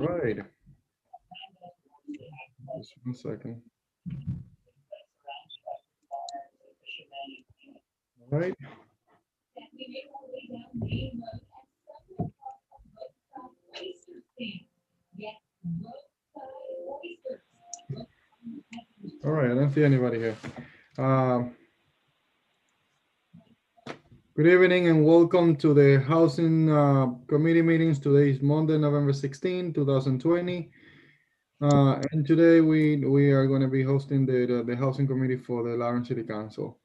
right. Just 1 second. All right. All right, I don't see anybody here. Good evening and welcome to the Housing Committee meetings. Today is Monday, November 16, 2020. And today we are going to be hosting the Housing Committee for the Lawrence City Council.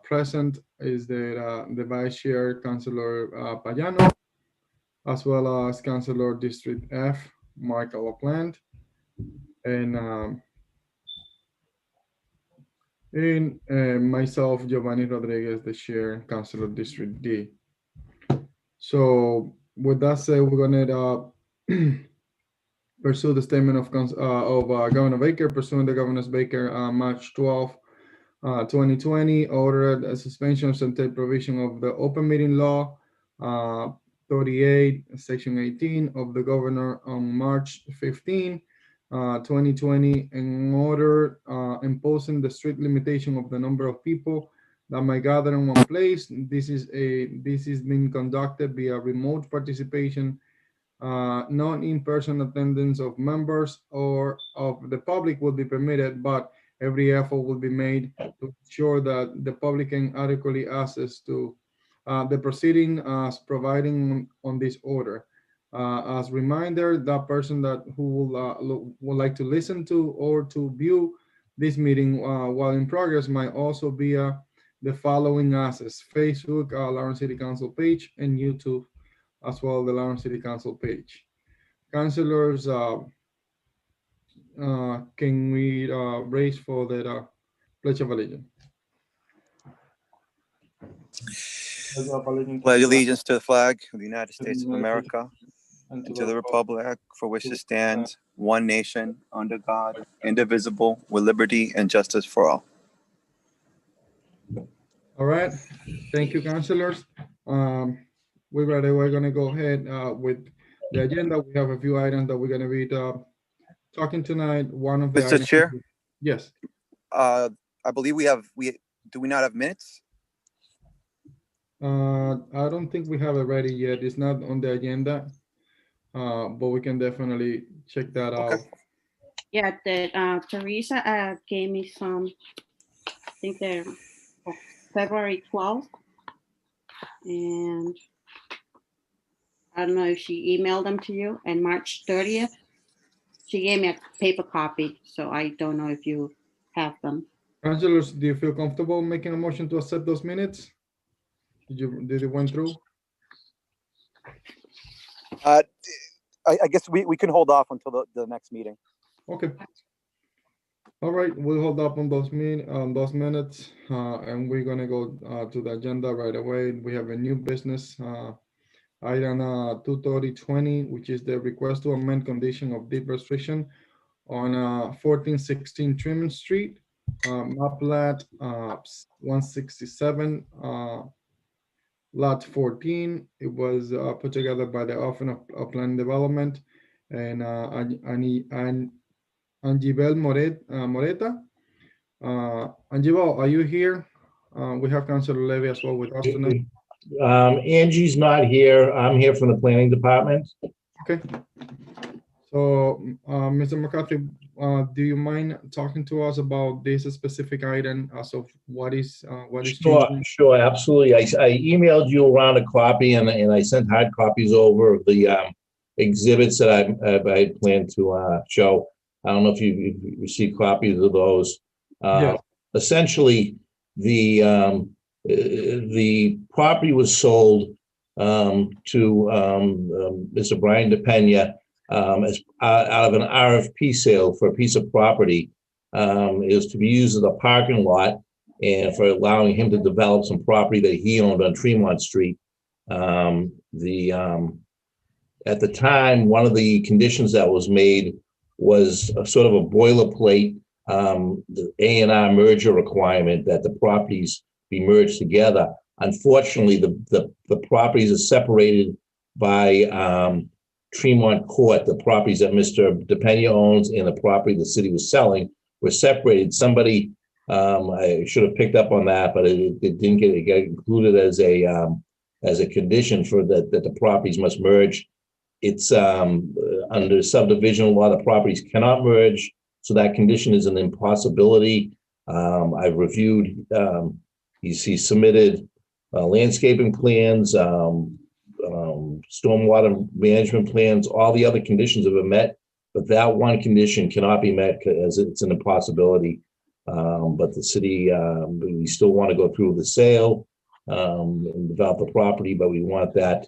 Present is the Vice Chair, Councilor Payano, as well as Councilor District F, Mark LaPlante, and myself, Giovanni Rodriguez, the Chair, Councilor District D. So with that said, we're gonna pursue the statement of Governor Baker, pursuing the Governor's Baker March 12, 2020, ordered a suspension of certain provision of the open meeting law 38, section 18 of the governor on March 15, 2020, in order imposing the strict limitation of the number of people that might gather in one place. This is being conducted via remote participation, non in-person attendance of members or of the public will be permitted, but every effort will be made to ensure that the public can adequately access to the proceeding as providing on this order. As reminder, that person who would like to listen to or to view this meeting while in progress might also be the following access: Facebook, Lawrence City Council page, and YouTube, as well the Lawrence City Council page. Councilors, can we raise for the Pledge of Allegiance? Pledge allegiance to the flag of the United States of America and to the republic for which it stands, one nation, under God, indivisible, with liberty and justice for all. All right. Thank you, councilors. We're going to go ahead with the agenda. We have a few items that we're going to be talking tonight. One of the Mr. items, Chair? Yes. I believe do we not have minutes? I don't think we have it ready yet. It's not on the agenda, but we can definitely check that out. Yeah, that Teresa gave me some, I think they're February 12th. And I don't know if she emailed them to you, and March 30th. She gave me a paper copy, so I don't know if you have them. Councilors, do you feel comfortable making a motion to accept those minutes? Did it went through? I guess we can hold off until the next meeting. Okay. All right, we'll hold up on those minutes, and we're gonna go to the agenda right away. We have a new business item 23020, which is the request to amend condition of deed restriction on 1416 Tremont Street, map plat 167, lot 14. It was put together by the Office of Plan Development and Angibel Moreta. Angibel, are you here? We have Councilor Levy as well with us tonight. Angie's not here. I'm here from the planning department. Okay. So, Mr. McCarthy, do you mind talking to us about this specific item as of what is changing? Sure, absolutely. I emailed you around a copy and I sent hard copies over of the exhibits that I plan to show. I don't know if you received copies of those. Yes. Essentially, the property was sold to Mr. Brian DePena as out of an RFP sale for a piece of property. It was to be used as a parking lot and for allowing him to develop some property that he owned on Tremont Street. At the time, one of the conditions that was made was a sort of a boilerplate the A&R merger requirement that the properties be merged together. Unfortunately, the properties are separated by Tremont Court, the properties that Mr. DePena owns and the property the city was selling were separated. Somebody, I should have picked up on that, but it didn't get included as a condition for that the properties must merge. It's under subdivision law, the properties cannot merge, so that condition is an impossibility. I've reviewed. He submitted landscaping plans, stormwater management plans. All the other conditions have been met, but that one condition cannot be met because it's an impossibility. But the city, we still want to go through the sale and develop the property, but we want that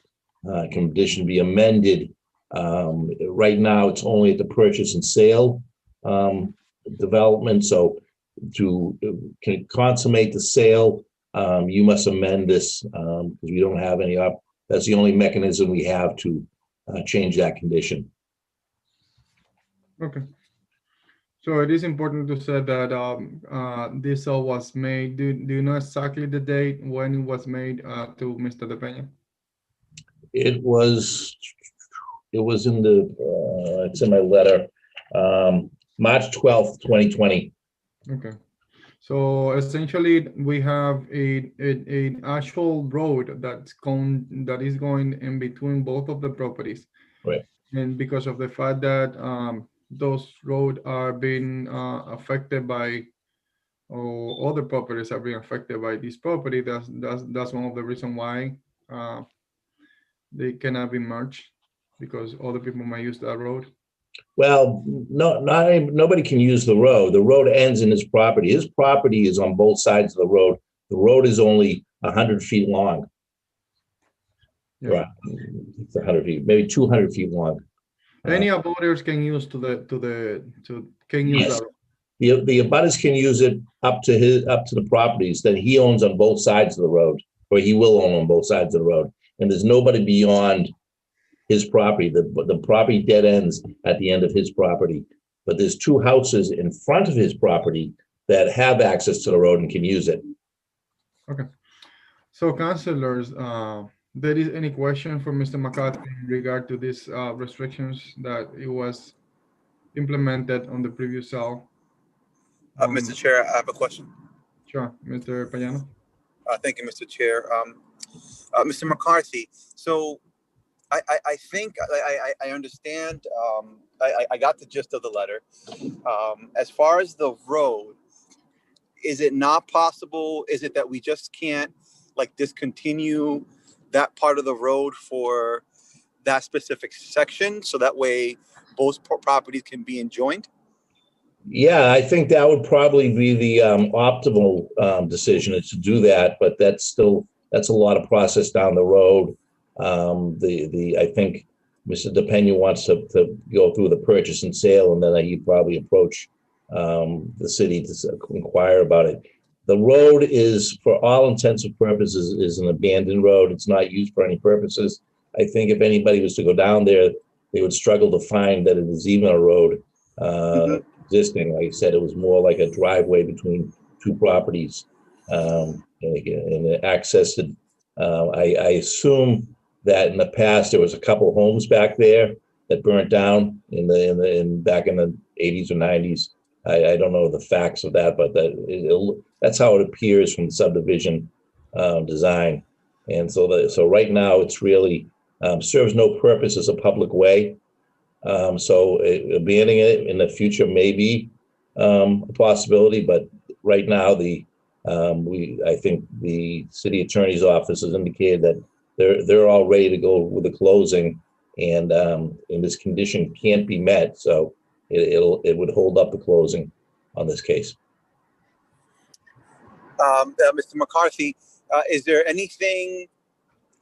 condition be amended. Right now, it's only at the purchase and sale development. So to consummate the sale, you must amend this because we don't have any. That's the only mechanism we have to change that condition. Okay. So it is important to say that this sale was made. Do you know exactly the date when it was made to Mr. DePena? It was in the, it's in my letter, March 12th, 2020. Okay. So essentially, we have a actual road that is going in between both of the properties. Right. And because of the fact that those roads are being affected by, or other properties are being affected by this property, that's one of the reasons why they cannot be merged, because other people might use that road. Well, no, nobody can use the road. The road ends in his property. His property is on both sides of the road. The road is only 100 feet long. Yeah. Right. It's 100 feet, maybe 200 feet long. Any abutters can use can use Yes. that road. The abutters can use it up to the properties that he owns on both sides of the road, or he will own on both sides of the road. And there's nobody beyond his property. The property dead ends at the end of his property. But there's two houses in front of his property that have access to the road and can use it. Okay. So councilors, there is any question for Mr. McCarthy in regard to these restrictions that it was implemented on the previous cell? Mr. Chair, I have a question. Sure, Mr. Payano. Thank you, Mr. Chair. Mr. McCarthy, so I think I understand. I got the gist of the letter. As far as the road, is it not possible? Is it that we just can't discontinue that part of the road for that specific section, so that way both properties can be enjoined? Yeah, I think that would probably be the optimal decision is to do that, but that's a lot of process down the road. I think Mr. DePena wants to go through the purchase and sale, and then he'd probably approach the city to inquire about it. The road is, for all intents and purposes, is an abandoned road. It's not used for any purposes. I think if anybody was to go down there, they would struggle to find that it is even a road existing. Like I said, it was more like a driveway between two properties, and accessed. I assume that in the past there was a couple homes back there that burnt down back in the 80s or 90s. I don't know the facts of that, but that's how it appears from the subdivision design. And so right now it's really serves no purpose as a public way. So abandoning it in the future may be a possibility, but right now I think the city attorney's office has indicated that they're all ready to go with the closing, and this condition can't be met, so it would hold up the closing on this case. Mr. McCarthy, is there anything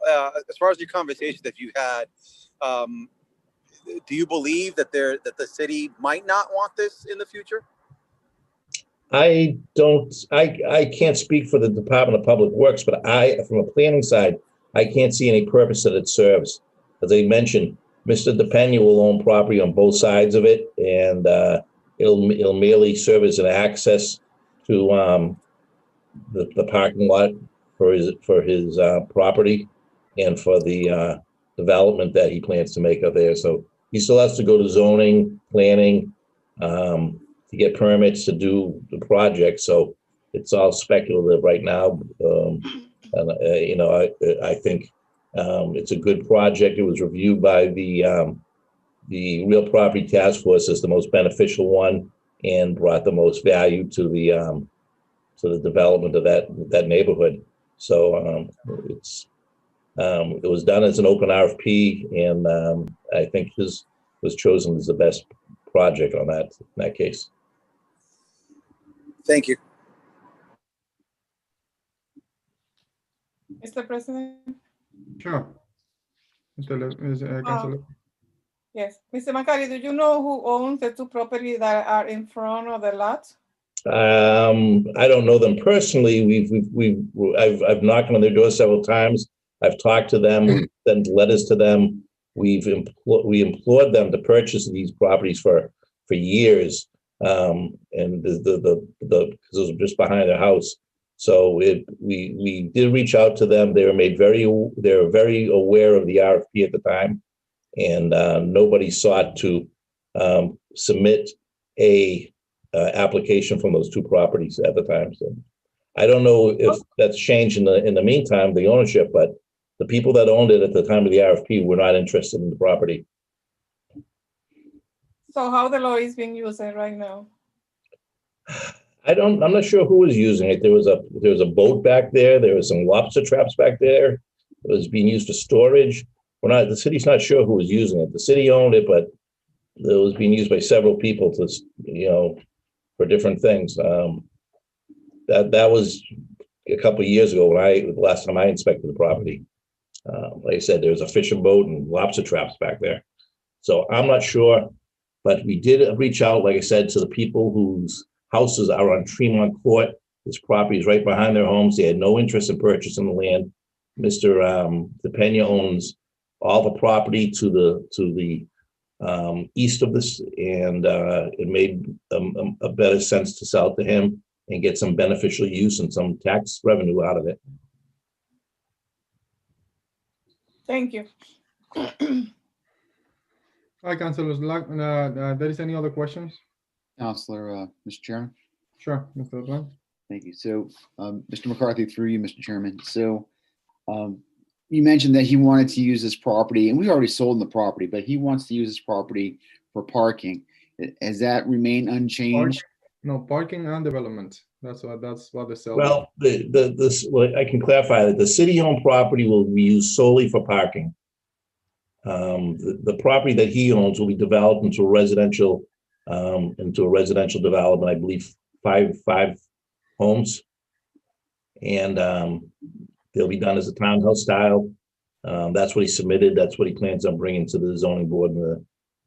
as far as your conversations that you had? Do you believe that the city might not want this in the future? I can't speak for the Department of Public Works, but from a planning side, I can't see any purpose that it serves. As I mentioned, Mr. DePena will own property on both sides of it, and it'll merely serve as an access to the parking lot for his property, and for the development that he plans to make out there. So he still has to go to zoning, planning, to get permits to do the project. So it's all speculative right now. And I think it's a good project. It was reviewed by the Real Property Task Force as the most beneficial one and brought the most value to the development of that neighborhood. So it was done as an open RFP, and I think his was chosen as the best project on that in that case. Thank you. Mr. President? Sure. Councilor. Yes. Mr. Macari, do you know who owns the two properties that are in front of the lot? I don't know them personally. I've knocked on their door several times. I've talked to them, sent letters to them. We implored them to purchase these properties for years, and because it was just behind their house. So we did reach out to them. They were very aware of the RFP at the time, and nobody sought to submit a application from those two properties at the time. So I don't know if that's changed in the meantime, the ownership, but the people that owned it at the time of the RFP were not interested in the property. So how the law is being used right now? I'm not sure who was using it. There was a boat back there. There was some lobster traps back there. It was being used for storage. The city's not sure who was using it. The city owned it, but it was being used by several people to, for different things. That was a couple of years ago the last time I inspected the property. Like I said, there was a fishing boat and lobster traps back there. So I'm not sure, but we did reach out, like I said, to the people whose houses are on Tremont Court. This property is right behind their homes. They had no interest in purchasing the land. Mr. DePena owns all the property to the east of this, and it made a better sense to sell it to him and get some beneficial use and some tax revenue out of it. Thank you. Hi, Councilors. There is any other questions? Counselor, Mr. Chairman. Sure, Mr. Blunt. Thank you. So, Mr. McCarthy, through you, Mr. Chairman. So, you mentioned that he wanted to use this property, and we already sold the property, but he wants to use this property for parking. Has that remained unchanged? No, parking and development. That's what the sale. Well, I can clarify that the city-owned property will be used solely for parking. The property that he owns will be developed into a residential development. I believe five homes, and they'll be done as a townhouse style. That's what he submitted. That's what he plans on bringing to the zoning board,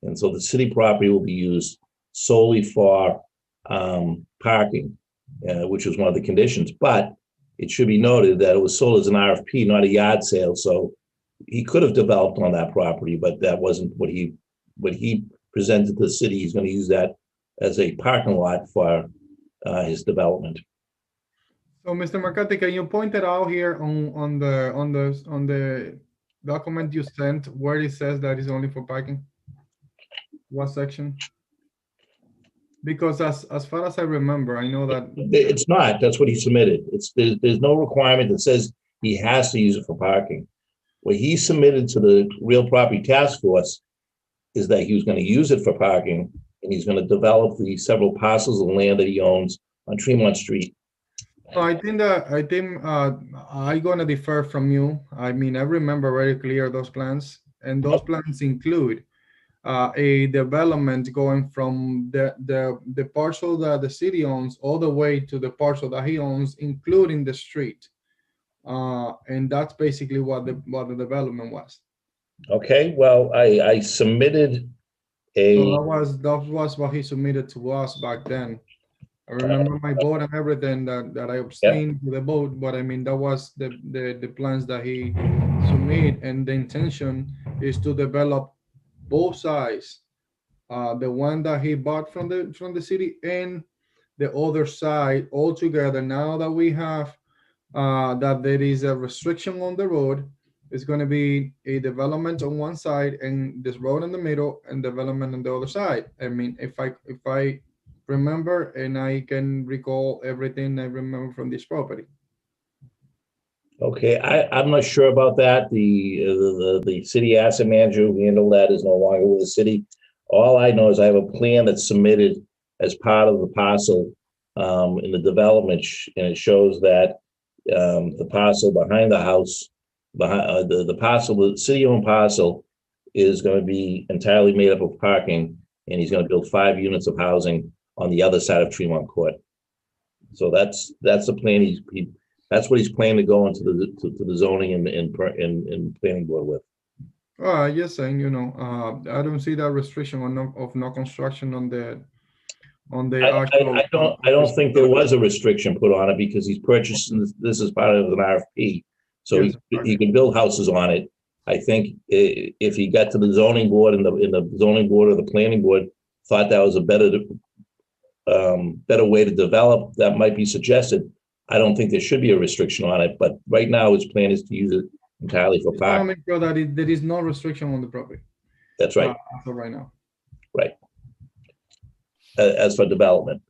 and so the city property will be used solely for parking, which was one of the conditions. But it should be noted that it was sold as an RFP, not a yard sale. So he could have developed on that property, but that wasn't what he presented to the city. He's going to use that as a parking lot for his development. So, Mr. McCarthy, can you point it out here on the document you sent where it says that is only for parking? What section? Because as far as I remember, I know that It's not. That's what he submitted. There's no requirement that says he has to use it for parking. What he submitted to the Real Property Task Force is that he was going to use it for parking, and he's going to develop the several parcels of land that he owns on Tremont Street. I think I'm gonna defer from you. I mean, I remember very clear those plans, and those plans include a development going from the parcel that the city owns all the way to the parcel that he owns, including the street. And that's basically what the development was. Okay, well, I submitted a. So that was what he submitted to us back then. I remember my vote and everything that I abstained to the vote, but I mean that was the plans that he submitted, and the intention is to develop both sides, the one that he bought from the city and the other side all together. Now that we have that there is a restriction on the road, It's going to be a development on one side and this road in the middle and development on the other side. I mean, if I remember and I can recall everything I remember from this property. Okay, I'm not sure about that. The city asset manager who handled that is no longer with the city. All I know is I have a plan that's submitted as part of the parcel in the development, and it shows that the parcel behind the house, behind the parcel, the city-owned parcel, is going to be entirely made up of parking, and he's going to build 5 units of housing on the other side of Tremont Court. So that's the plan. That's what he's planning to go into the zoning and planning board with. Yes, and I don't see that restriction of no construction on the actual. I don't think there was a restriction put on it because he's purchasing this as part of an RFP. So Yes, he can build houses on it. I think if he got to the zoning board and the zoning board or the planning board thought that was a better way to develop, that might be suggested. I don't think there should be a restriction on it, but right now his plan is to use it entirely for I want to parking. make sure that there is no restriction on the property. That's right. As of right now. Right. As for development.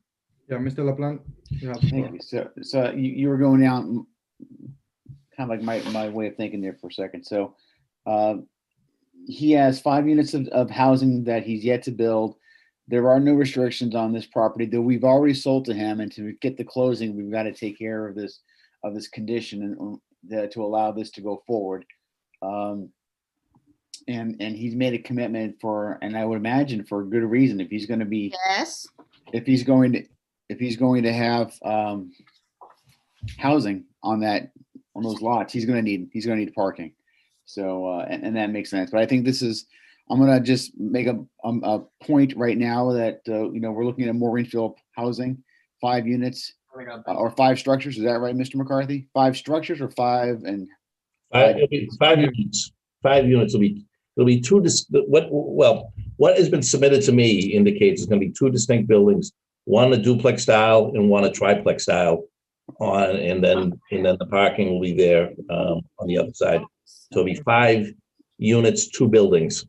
Yeah, Mr. LaPlante, you have the floor. Thank you. So you were going down kind of like my way of thinking there for a second. So he has 5 units of housing that he's yet to build. There are no restrictions on this property that we've already sold to him, and to get the closing, we've got to take care of this condition and to allow this to go forward. And he's made a commitment for, and I would imagine for a good reason, if he's going to be, Yes. if he's going to have housing on those lots, he's going to need parking. So and that makes sense. But I think I'm going to just make a point right now that we're looking at more infill housing, 5 units or 5 structures. Is that right, Mr. McCarthy? 5 structures or 5 and 5 units. 5 units will be 2. What has been submitted to me indicates it's going to be 2 distinct buildings, one a duplex style and one a triplex style. And then the parking will be there on the other side. So it'll be 5 units, 2 buildings.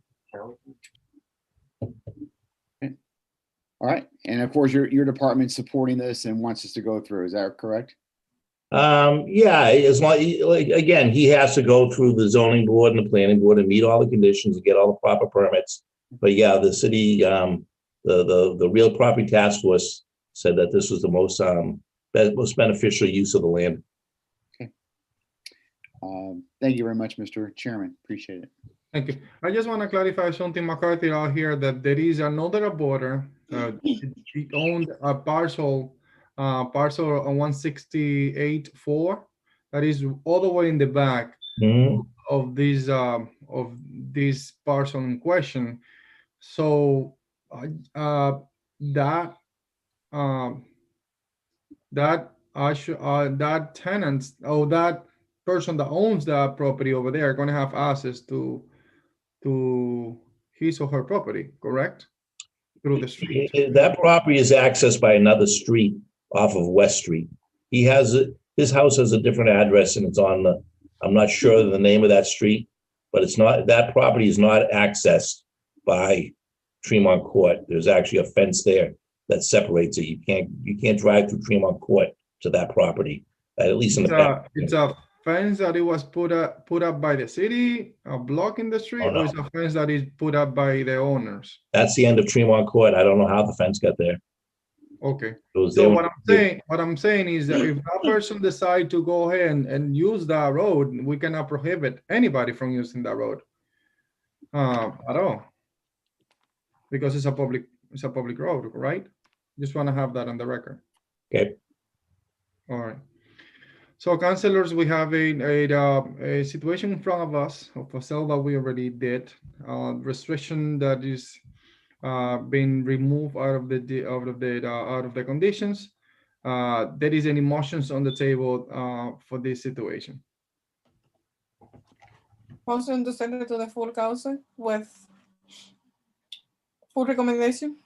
All right. And of course, your department's supporting this and wants us to go through. Is that correct? Yeah, as long, again, he has to go through the zoning board and the planning board and meet all the conditions and get all the proper permits. But yeah, the city, the real property task force said that this was the most beneficial use of the land. Okay. Thank you very much, Mr. Chairman. Appreciate it. Thank you. I just want to clarify something, McCarthy, out here, that there is another abutter. He owned a parcel on 168-4 that is all the way in the back of this parcel in question. So that tenant, or that person that owns that property over there, are going to have access to his or her property, correct? Through the street. That property is accessed by another street off of West Street. His house has a different address, and it's on I'm not sure the name of that street, but it's not, that property is not accessed by Tremont Court. There's actually a fence there that separates it. You can't drive through Tremont Court to that property, at least in the back. It's a fence that it was put up by the city, a block in the street, or it's a fence that is put up by the owners? That's the end of Tremont Court. I don't know how the fence got there. Okay. So what I'm saying is that if that person decide to go ahead and use that road, we cannot prohibit anybody from using that road at all, because it's a public road, right? Just want to have that on the record. Okay. All right. So, councilors, we have a situation in front of us of a sale that we already did, restriction that is being removed out of the conditions. There is any motions on the table for this situation? Motion to send it to the full council with full recommendation.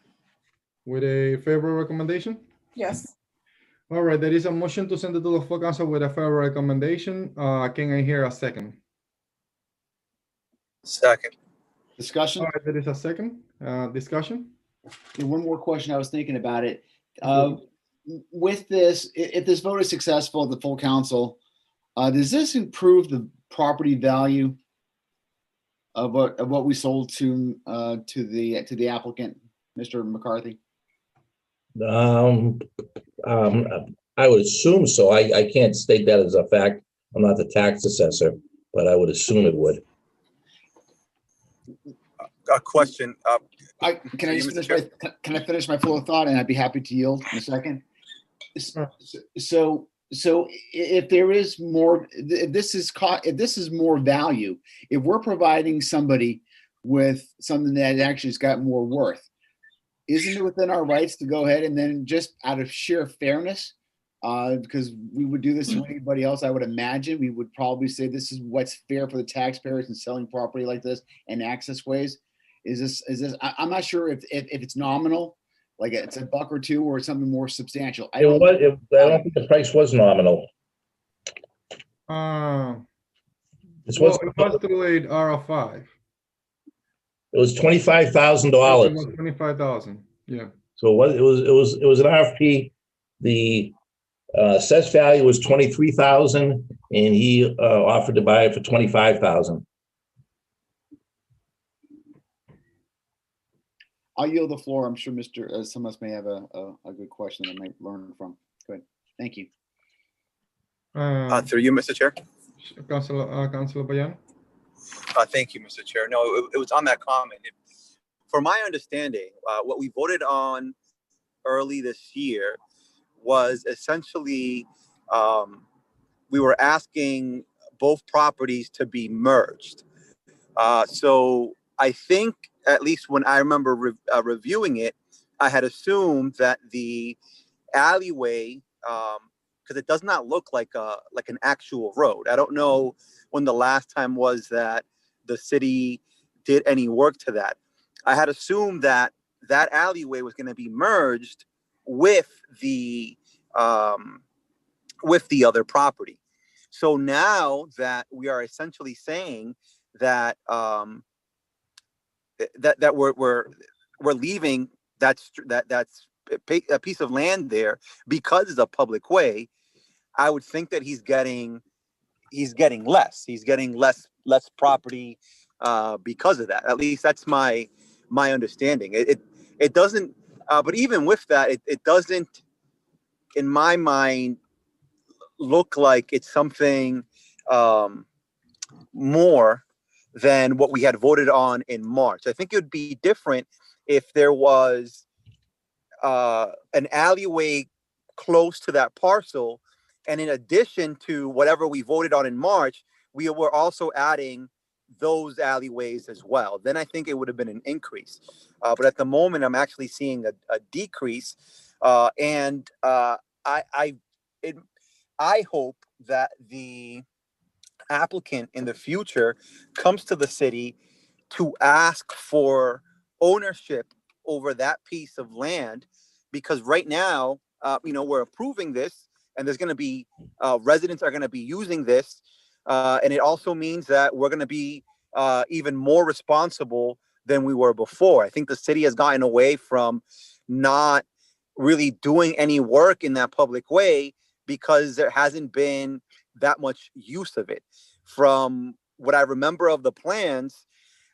With a favorable recommendation? Yes. All right, there is a motion to send it to the full council with a favorable recommendation. Can I hear a second? Second. Discussion? All right, there is a second discussion. And one more question. I was thinking about it. With this, if this vote is successful, the full council, does this improve the property value of what we sold to the applicant, Mr. McCarthy? I would assume so. I can't state that as a fact. I'm not the tax assessor, but I would assume it would. A question. Can I you, just Mr. finish can I finish my flow of thought, and I'd be happy to yield in a second. So if there is more, if this is more value, if we're providing somebody with something that actually has got more worth, isn't it within our rights to go ahead and then just out of sheer fairness, because we would do this to anybody else, I would imagine we would probably say this is what's fair for the taxpayers in selling property like this and access ways. Is this? I'm not sure if it's nominal, like it's $1 or $2, or something more substantial. I don't think the price was nominal. It was through a RF5. It was $25,000. 25,000. Yeah. So it was an RFP. The assessed value was 23,000, and he offered to buy it for 25,000. I'll yield the floor. I'm sure some of us may have a good question that I might learn from. Good. Thank you. Through you, Mr. Chair. Councilor Bayan. Thank you, Mr. Chair. No, it was on that comment. From my understanding, what we voted on early this year was essentially we were asking both properties to be merged. So I think, at least when I remember reviewing it, I had assumed that the alleyway, because it does not look like an actual road. I don't know when the last time was that the city did any work to that. I had assumed that that alleyway was going to be merged with the other property. So now that we are essentially saying that that we're leaving that's a piece of land there because it's a public way, I would think that he's getting less. He's getting less property because of that. At least that's my understanding. It doesn't. But even with that, it doesn't, in my mind, look like it's something more than what we had voted on in March. I think it would be different if there was an alleyway close to that parcel, and in addition to whatever we voted on in March, we were also adding those alleyways as well. Then I think it would have been an increase. But at the moment, I'm actually seeing a decrease, and I hope that the applicant in the future comes to the city to ask for ownership over that piece of land, because right now, we're approving this, and there's going to be residents are going to be using this, and it also means that we're going to be even more responsible than we were before. I think the city has gotten away from not really doing any work in that public way because there hasn't been that much use of it. From what I remember of the plans,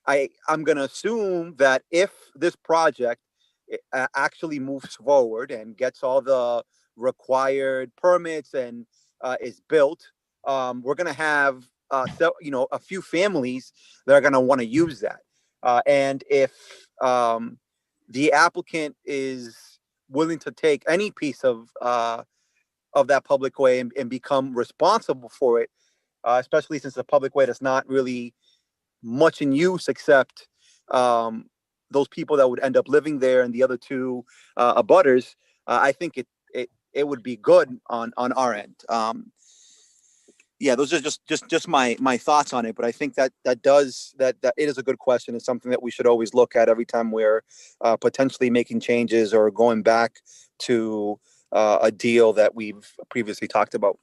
I'm going to assume that if this project actually moves forward and gets all the required permits and is built, we're going to have a few families that are going to want to use that. And if the applicant is willing to take any piece of that public way and become responsible for it, especially since the public way that's not really much in use except those people that would end up living there and the other two abutters, I think it would be good on our end. Those are just my thoughts on it. But I think that it is a good question. It's something that we should always look at every time we're potentially making changes or going back to a deal that we've previously talked about.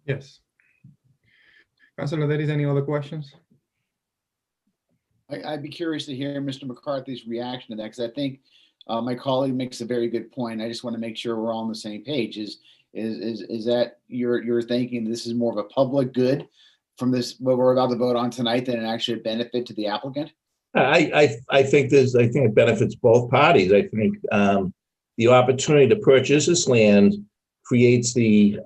Yes. Councilor, there is any other questions? I'd be curious to hear Mr. McCarthy's reaction to that, because I think my colleague makes a very good point. I just want to make sure we're all on the same page. Is that you're thinking this is more of a public good from this, what we're about to vote on tonight, than an actual benefit to the applicant? I think it benefits both parties. I think the opportunity to purchase this land creates the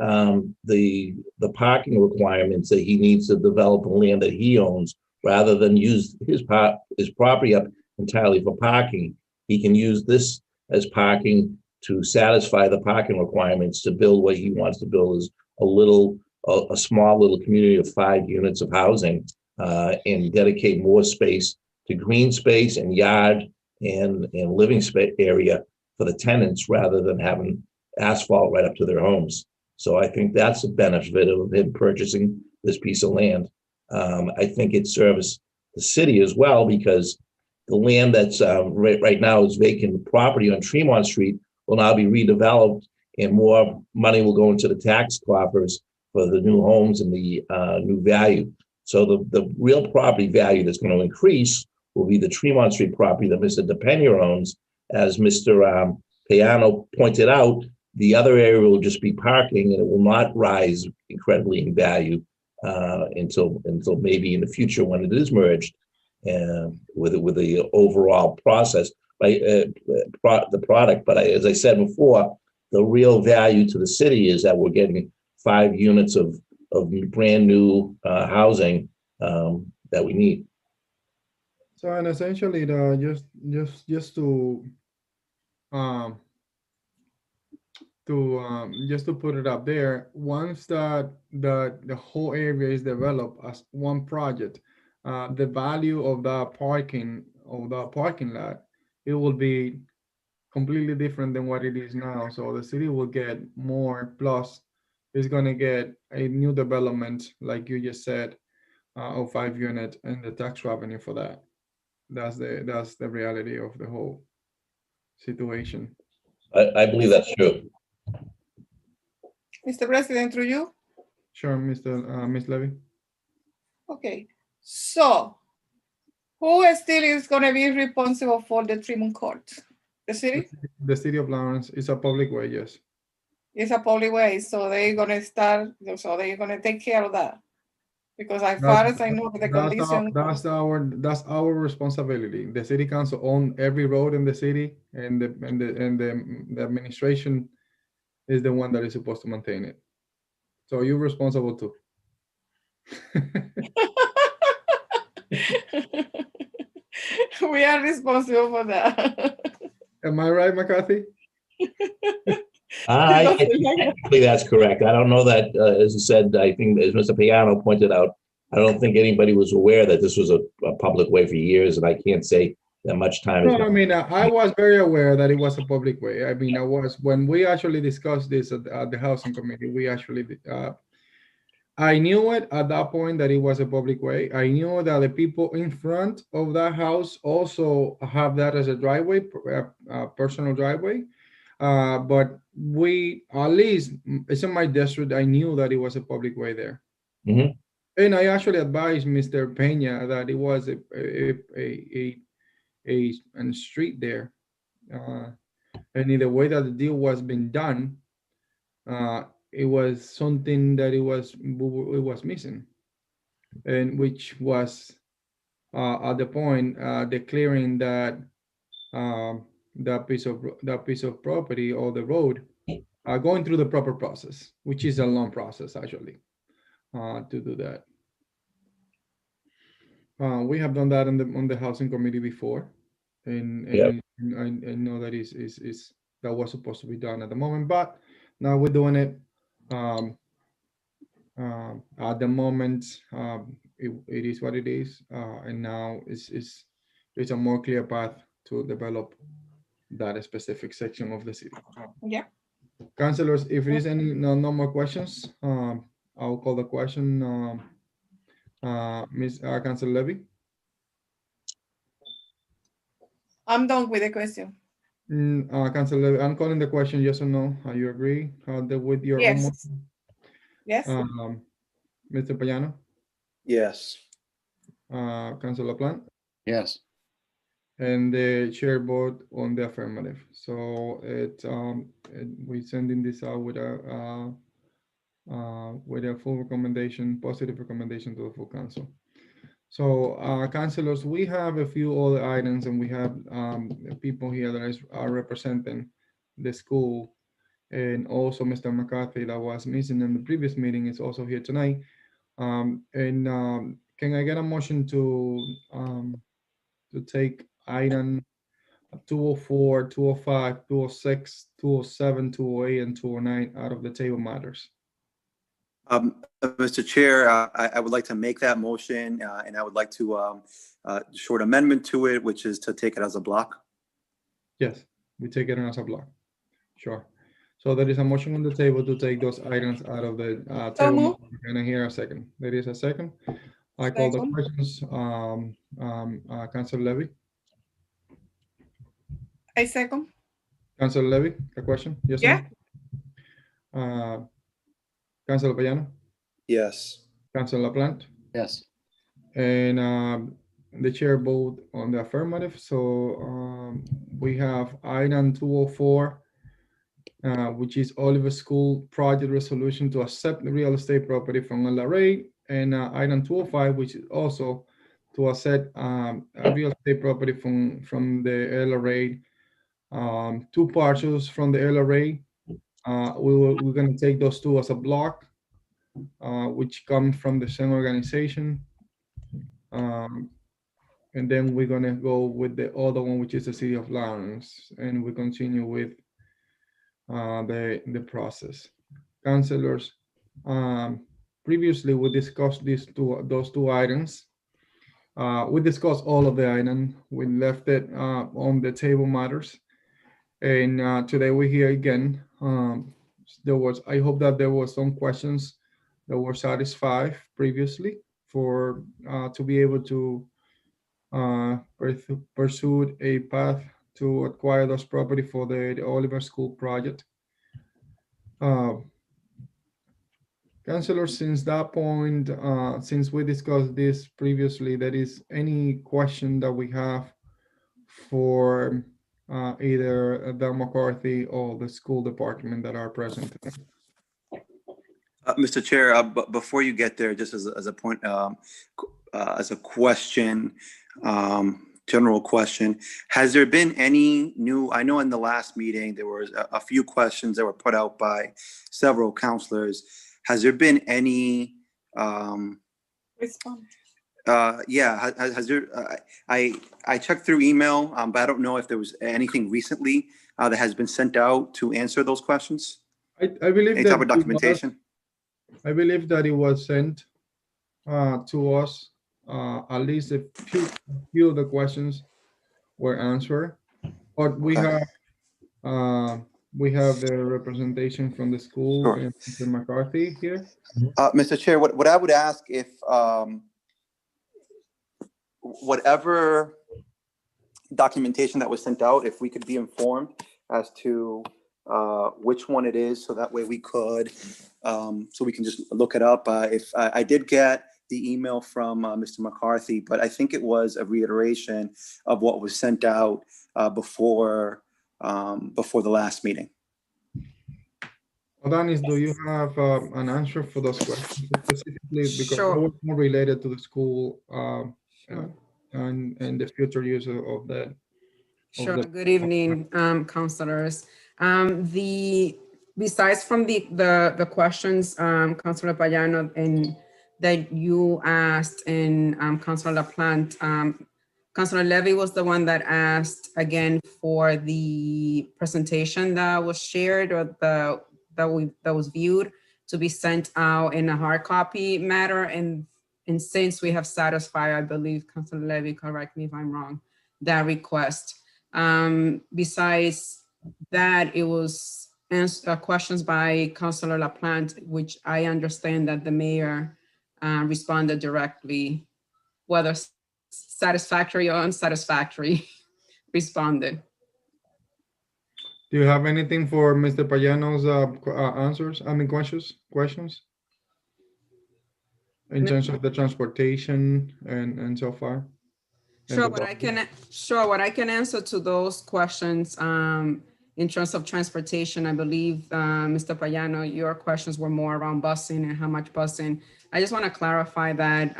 parking requirements that he needs to develop the land that he owns, rather than use his property up entirely for parking. He can use this as parking to satisfy the parking requirements to build what he wants to build, is a small little community of 5 units of housing, and dedicate more space to green space and yard and living space area for the tenants, rather than having asphalt right up to their homes. So I think that's the benefit of him purchasing this piece of land. I think it serves the city as well, because the land that's right now is vacant property on Tremont Street will now be redeveloped, and more money will go into the tax coffers for the new homes and the new value. So the real property value that's going to increase will be the Tremont Street property that Mr. DePena owns. As Mr. Payano pointed out, the other area will just be parking, and it will not rise incredibly in value until maybe in the future when it is merged with the overall process by the product. But as I said before, the real value to the city is that we're getting 5 units of brand new housing that we need. So, and essentially, just to just to put it up there, once that the whole area is developed as one project, the value of the parking lot, it will be completely different than what it is now. So the city will get more, plus it's going to get a new development, like you just said, of 5 units, and the tax revenue for that. That's the reality of the whole situation. I believe that's true. Mr. President, through you. Sure, Ms. Levy. Okay, so who still is going to be responsible for the Tremont Court? The city? The city of Lawrence is a public way, yes. It's a public way, so they're going to take care of that. Because as far as I know, the condition. That's our responsibility. The city council owns every road in the city, and the administration is the one that is supposed to maintain it. So you're responsible too. We are responsible for that. Am I right, McCarthy? I think that's correct. I don't know that, as I said, I think as Mr. Payano pointed out, I don't think anybody was aware that this was a public way for years, and I can't say that much time. No, I mean, I was very aware that it was a public way. I mean, when we actually discussed this at the housing committee, we actually, I knew it at that point that it was a public way. I knew that the people in front of that house also have that as a driveway, personal driveway. But we, at least it's in my district, I knew that it was a public way there. Mhm. And I actually advised Mr. Pena that it was a street there. And in the way that the deal was being done, it was something that it was missing, and which was at the point declaring that that piece of property or the road going through the proper process, which is a long process actually to do that. We have done that on the housing committee before, and I know that is that was supposed to be done at the moment, but now we're doing it. At the moment, it is what it is, and now it's a more clear path to develop that specific section of the city. Yeah. Councilors, if there is any no more questions, I'll call the question. Ms. Councilor Levy. I'm done with the question. Councilor Levy, I'm calling the question. Yes or no? You agree with your own motion? Yes. Mr. Payano. Yes. Councilor Plant. Yes. And the chair vote on the affirmative. So we sending this out with a full recommendation, positive recommendation to the full council. So councilors, we have a few other items, and we have people here that are representing the school, and also Mr. McCarthy that was missing in the previous meeting is also here tonight. Can I get a motion to take item 204, 205, 206, 207, 208, and 209 out of the table matters? Mr. Chair, I would like to make that motion, and I would like to short amendment to it, which is to take it as a block. Yes, we take it as a block. Sure. So there is a motion on the table to take those items out of the table. moved. Can I hear a second? There is a second. I call the Second. questions. Councilor Levy. I second. Councilor Levy, the question? Yes. Yeah. No? Councilor Payano. Yes. Councilor LaPlante. Yes. And the chair vote on the affirmative. So we have item 204, which is Oliver School project resolution to accept the real estate property from LRA, and item 205, which is also to accept a real estate property from the LRA, two parcels from the LRA. We're going to take those two as a block, which come from the same organization. And then we're going to go with the other one, which is the City of Lawrence, and we continue with the process. Councilors, previously we discussed those two items. We discussed all of the items. We left it on the table matters, and today we're here again. I hope that there was some questions that were satisfied previously for to be able to pursue a path to acquire those property for the Oliver School project. Councilor, since that point, since we discussed this previously, there is any question that we have for either Dan McCarthy or the school department that are present today? Mr. Chair, but before you get there, just as a point, as a question, general question, has there been any new, I know in the last meeting, there was a few questions that were put out by several counselors. Has there been any, Respond. has there, I checked through email, but I don't know if there was anything recently that has been sent out to answer those questions? I believe Any that type of documentation? I believe that it was sent to us. At least a few of the questions were answered, but we Okay. have the representation from the school Sure. and Mr. McCarthy here. Mr. Chair, what I would ask if whatever documentation that was sent out, if we could be informed as to which one it is, so that way we could, so we can just look it up. If I did get the email from Mr. McCarthy, but I think it was a reiteration of what was sent out before the last meeting. Adonis, do you have an answer for those questions specifically? Because Sure. it was more related to the school and the future use of that. Sure. Good evening, councilors. Besides from the questions, Councilor Payano, and that you asked, and Councilor LaPlante, Councilor Levy was the one that asked again for the presentation that was shared, or that was viewed, to be sent out in a hard copy matter. And since we have satisfied, I believe, Councilor Levy, correct me if I'm wrong, that request. Besides that, it was questions by Councilor LaPlante, which I understand that the mayor responded directly, whether satisfactory or unsatisfactory, responded. Do you have anything for Mr. Payano's answers? I mean, questions? In terms of the transportation and so far? Sure, what I can answer to those questions in terms of transportation, I believe, Mr. Payano, your questions were more around busing and how much busing. I just want to clarify that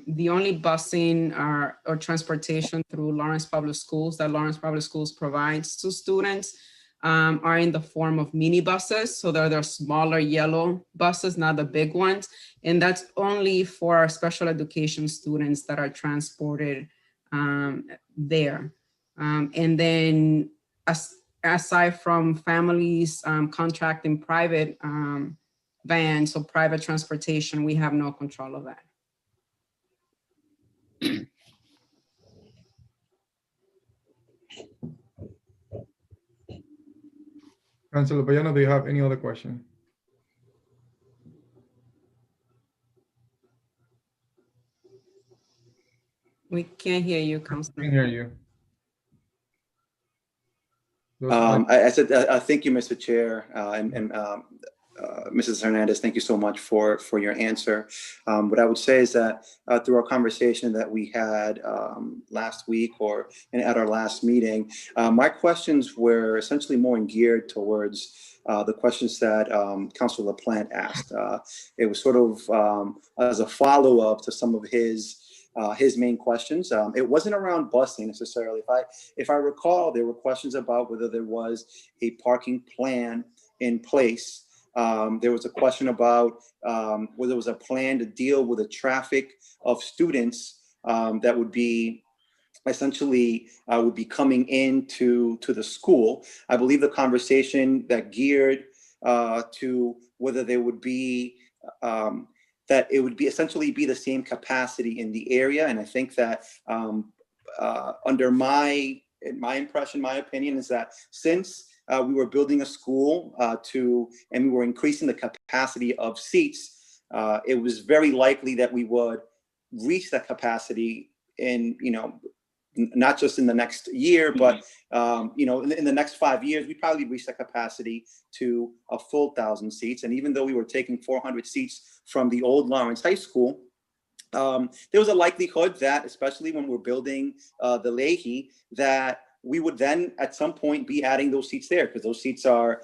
the only busing or transportation through Lawrence Public Schools that Lawrence Public Schools provides to students are in the form of minibuses. So they're smaller yellow buses, not the big ones. And that's only for our special education students that are transported there. And then aside from families contracting private vans or private transportation, we have no control of that. Councilor Payano, do you have any other question? We can't hear you, I can Councilor. hear you. I said, thank you, Mr. Chair, and Mrs. Hernandez, thank you so much for your answer. What I would say is that through our conversation that we had last week at our last meeting, my questions were essentially more geared towards the questions that Councilor LaPlante asked. It was sort of as a follow-up to some of his main questions. It wasn't around busing necessarily. If I recall, there were questions about whether there was a parking plan in place. There was a question about whether there was a plan to deal with the traffic of students that would be essentially would be coming into the school. I believe the conversation that geared to whether there would be that it would be essentially be the same capacity in the area. And I think that under my impression, my opinion is that since we were building a school and we were increasing the capacity of seats, it was very likely that we would reach that capacity in, not just in the next year, but in the next 5 years, we probably reach that capacity to a full 1,000 seats. And even though we were taking 400 seats from the old Lawrence High School, there was a likelihood that, especially when we're building the Leahy, that we would then at some point be adding those seats there, because those seats are,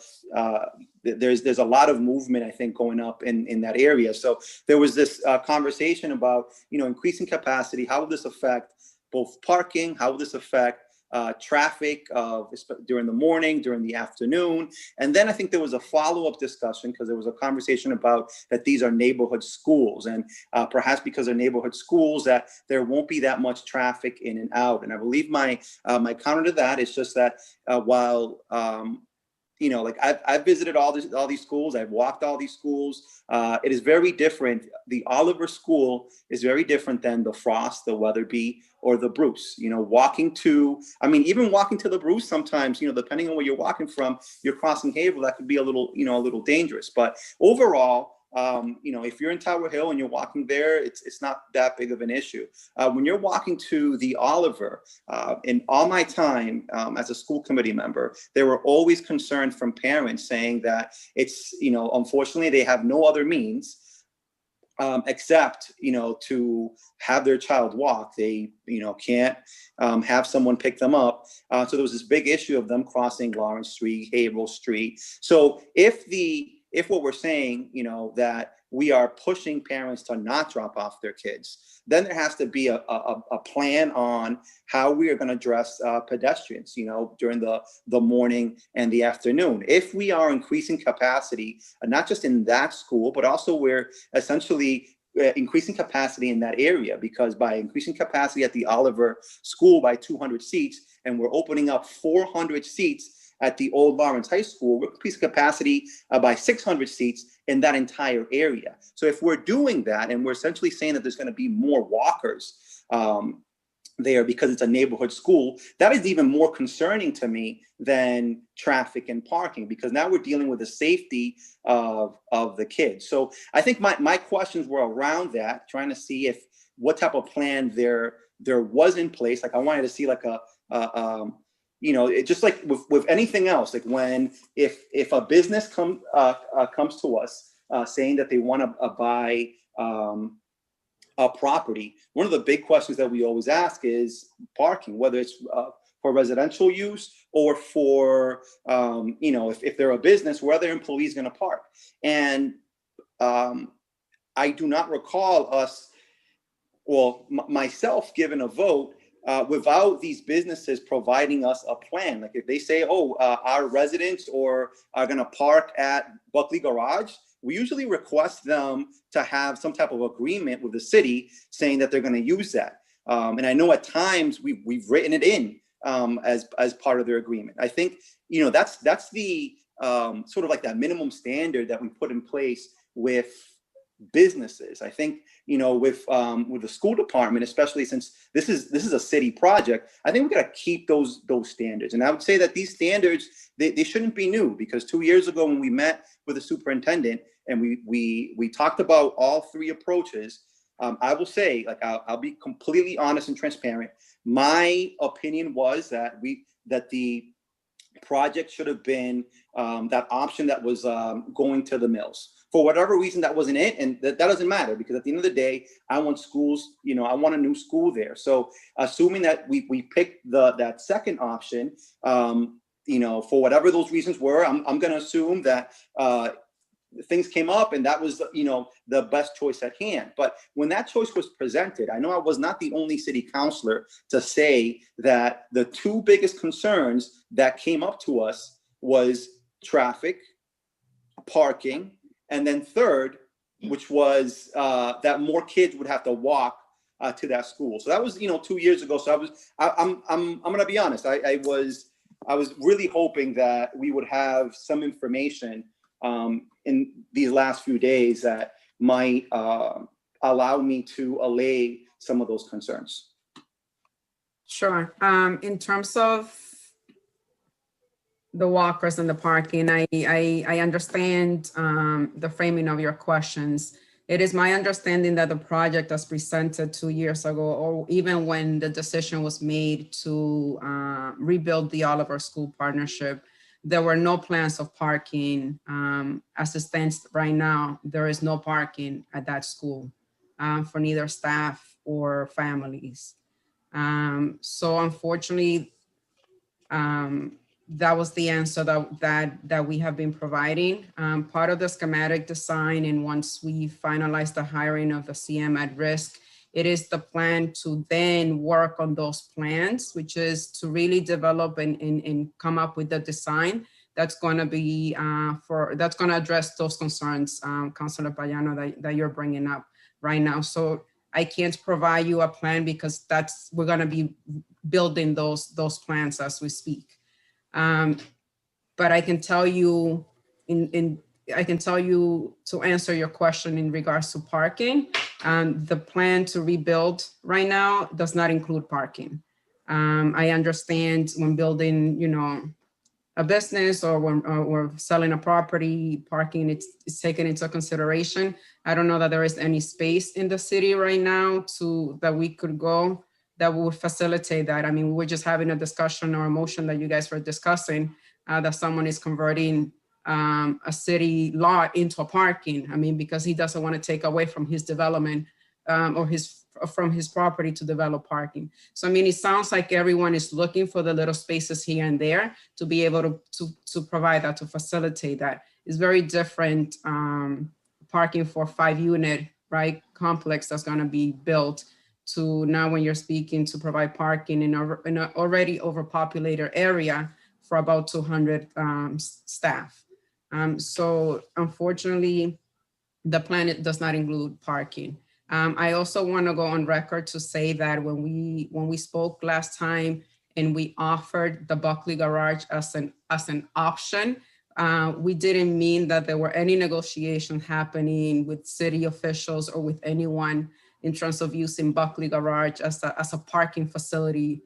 there's a lot of movement, I think, going up in that area. So there was this conversation about, increasing capacity. How will this affect both parking? How will this affect traffic during the morning, during the afternoon? And then I think there was a follow-up discussion, because there was a conversation about that these are neighborhood schools, and perhaps because they're neighborhood schools that there won't be that much traffic in and out. And I believe my counter to that is just that while I've visited all these schools, I've walked all these schools. It is very different. The Oliver School is very different than the Frost, the Weatherby, or the Bruce. Walking to the Bruce sometimes, depending on where you're walking from, you're crossing Haverhill, that could be a little dangerous. But overall, if you're in Tower Hill and you're walking there, it's not that big of an issue. When you're walking to the Oliver, in all my time as a school committee member, there were always concerns from parents saying that it's, unfortunately, they have no other means except, to have their child walk. They, can't have someone pick them up. So there was this big issue of them crossing Lawrence Street, Haverhill Street. So if what we're saying, that we are pushing parents to not drop off their kids, then there has to be a plan on how we are going to address pedestrians, during the morning and the afternoon. If we are increasing capacity, not just in that school, but also we're essentially increasing capacity in that area, because by increasing capacity at the Oliver School by 200 seats, and we're opening up 400 seats at the old Lawrence High School, we're increasing capacity by 600 seats in that entire area. So if we're doing that, and we're essentially saying that there's going to be more walkers there because it's a neighborhood school, that is even more concerning to me than traffic and parking, because now we're dealing with the safety of the kids. So I think my questions were around that, trying to see what type of plan there was in place. Like I wanted to see like it just like with anything else, like if a business comes to us saying that they want to buy property, one of the big questions that we always ask is parking, whether it's for residential use or for, if they're a business, where are their employees going to park? And I do not recall us, myself, giving a vote without these businesses providing us a plan. Like if they say, our residents are going to park at Buckley Garage, we usually request them to have some type of agreement with the city saying that they're going to use that. And I know at times we've written it in as part of their agreement. I think, that's the sort of like that minimum standard that we put in place with businesses. I think, with the school department, especially since this is a city project, I think we got to keep those standards. And I would say that these standards, they shouldn't be new, because 2 years ago when we met with the superintendent and we talked about all three approaches, I will say, like, I'll be completely honest and transparent. My opinion was that the project should have been that option that was going to the mills. For whatever reason, that wasn't it, and that doesn't matter, because at the end of the day, I want schools. I want a new school there. So, assuming that we picked that second option, for whatever those reasons were, I'm going to assume that things came up and that was, the best choice at hand. But when that choice was presented, I know I was not the only city councilor to say that the two biggest concerns that came up to us was traffic, parking, and then third, which was that more kids would have to walk to that school. So that was, 2 years ago. So I'm going to be honest. I was really hoping that we would have some information in these last few days that might allow me to allay some of those concerns. Sure. In terms of the walkers and the parking, I understand the framing of your questions. It is my understanding that the project as presented 2 years ago, or even when the decision was made to rebuild the Oliver School Partnership, there were no plans of parking. As it stands right now, there is no parking at that school for neither staff or families. So unfortunately, that was the answer that we have been providing. Part of the schematic design, and once we finalize the hiring of the CM at risk, it is the plan to then work on those plans, which is to really develop and come up with the design that's going to be that's going to address those concerns, Councilor Payano, that you're bringing up right now. So I can't provide you a plan because we're going to be building those plans as we speak. But I can tell you to answer your question in regards to parking. The plan to rebuild right now does not include parking. I understand when building, a business or when we're selling a property, parking it's taken into consideration. I don't know that there is any space in the city right now that we could go that would facilitate that. I mean, we were just having a discussion or a motion that you guys were discussing that someone is converting a city lot into a parking. I mean, because he doesn't want to take away from his development or from his property to develop parking. So, I mean, it sounds like everyone is looking for the little spaces here and there to be able to provide that, to facilitate that. It's very different parking for 5-unit, right, complex that's going to be built to now when you're speaking to provide parking in an already overpopulated area for about 200 staff. So unfortunately, the plan does not include parking. I also want to go on record to say that when we spoke last time and we offered the Buckley Garage as an option, we didn't mean that there were any negotiation happening with city officials or with anyone in terms of using Buckley Garage as a parking facility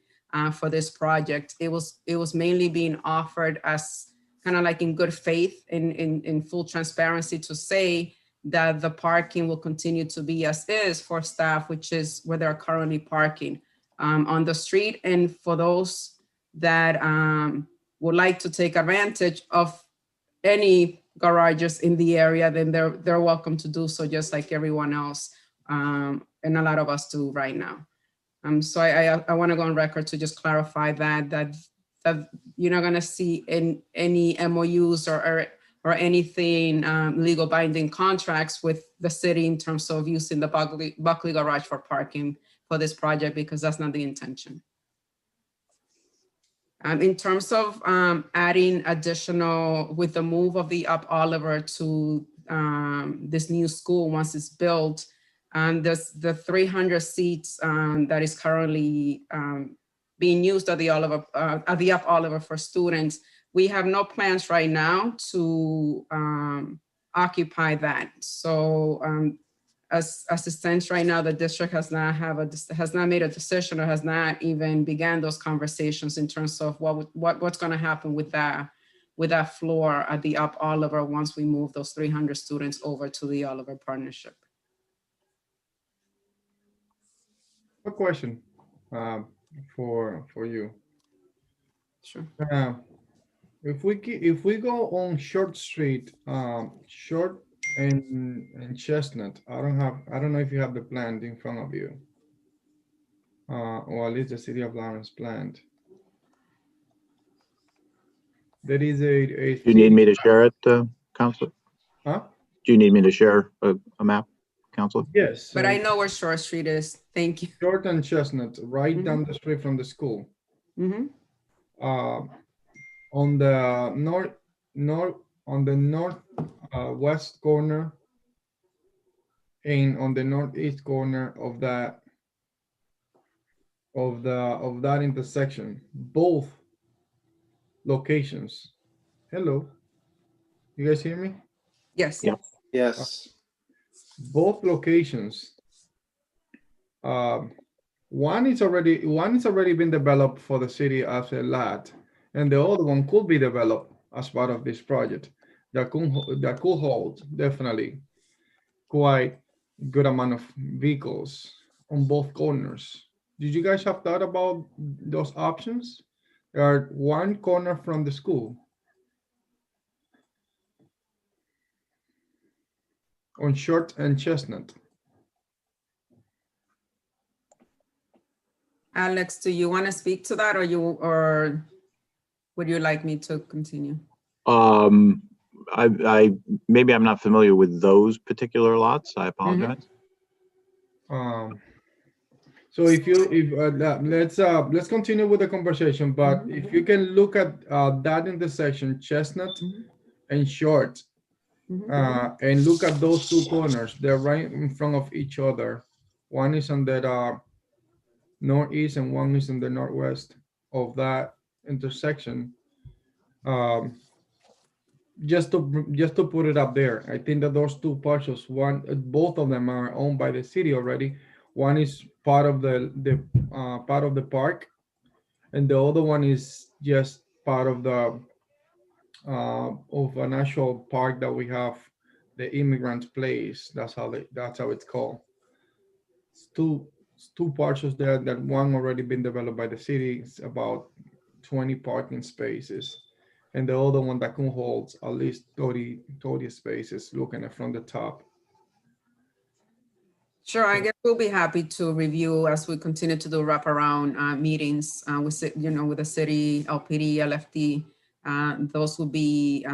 for this project. It was mainly being offered as kind of like in good faith, in full transparency, to say that the parking will continue to be as is for staff, which is where they're currently parking on the street. And for those that would like to take advantage of any garages in the area, then they're welcome to do so, just like everyone else and a lot of us do right now. So I want to go on record to just clarify that you're not going to see any MOUs or anything legal binding contracts with the city in terms of using the Buckley Garage for parking for this project, because that's not the intention. In terms of adding additional, with the move of the Up Oliver to this new school once it's built, there's the 300 seats that is currently being used at the Up Oliver for students. We have no plans right now to occupy that. So as it stands right now, the district has not made a decision, or has not even began those conversations in terms of what's going to happen with that floor at the Up Oliver once we move those 300 students over to the Oliver Partnership. A question for you. Sure. If we go on Short Street, Short and Chestnut, I don't know if you have the plan in front of you, or at least the City of Lawrence planned. There is a. You need me to share it, Counselor? Huh? Do you need me to share a map, Counselor? Yes. But I know where Short Street is. Thank you. Short and Chestnut, right down the street from the school. Mm-hmm. On the west corner and on the northeast corner of that intersection, both locations. Hello, you guys hear me? Yes. Yeah. Yes. Both locations. One is already been developed for the city as a lot, and the other one could be developed as part of this project. That could hold definitely quite good amount of vehicles on both corners. Did you guys have thought about those options? There are one corner from the school on Short and Chestnut. Alex, do you want to speak to that, or would you like me to continue? I maybe I'm not familiar with those particular lots. I apologize. So let's continue with the conversation. But if you can look at that intersection, Chestnut and Short, and look at those two corners. They're right in front of each other. One is on the northeast and one is in the northwest of that intersection. Just to put it up there, I think that those two parcels, both of them are owned by the city already. One is part of the part of the park, and the other one is just part of the of a national park that we have, the Immigrant Place. That's how it's called. It's two parcels there. That one already been developed by the city. It's about 20 parking spaces. And the other one that can hold at least 30 spaces looking at from the top. Sure, I guess we'll be happy to review as we continue to do wraparound meetings with the city, LPD, LFD. Those will be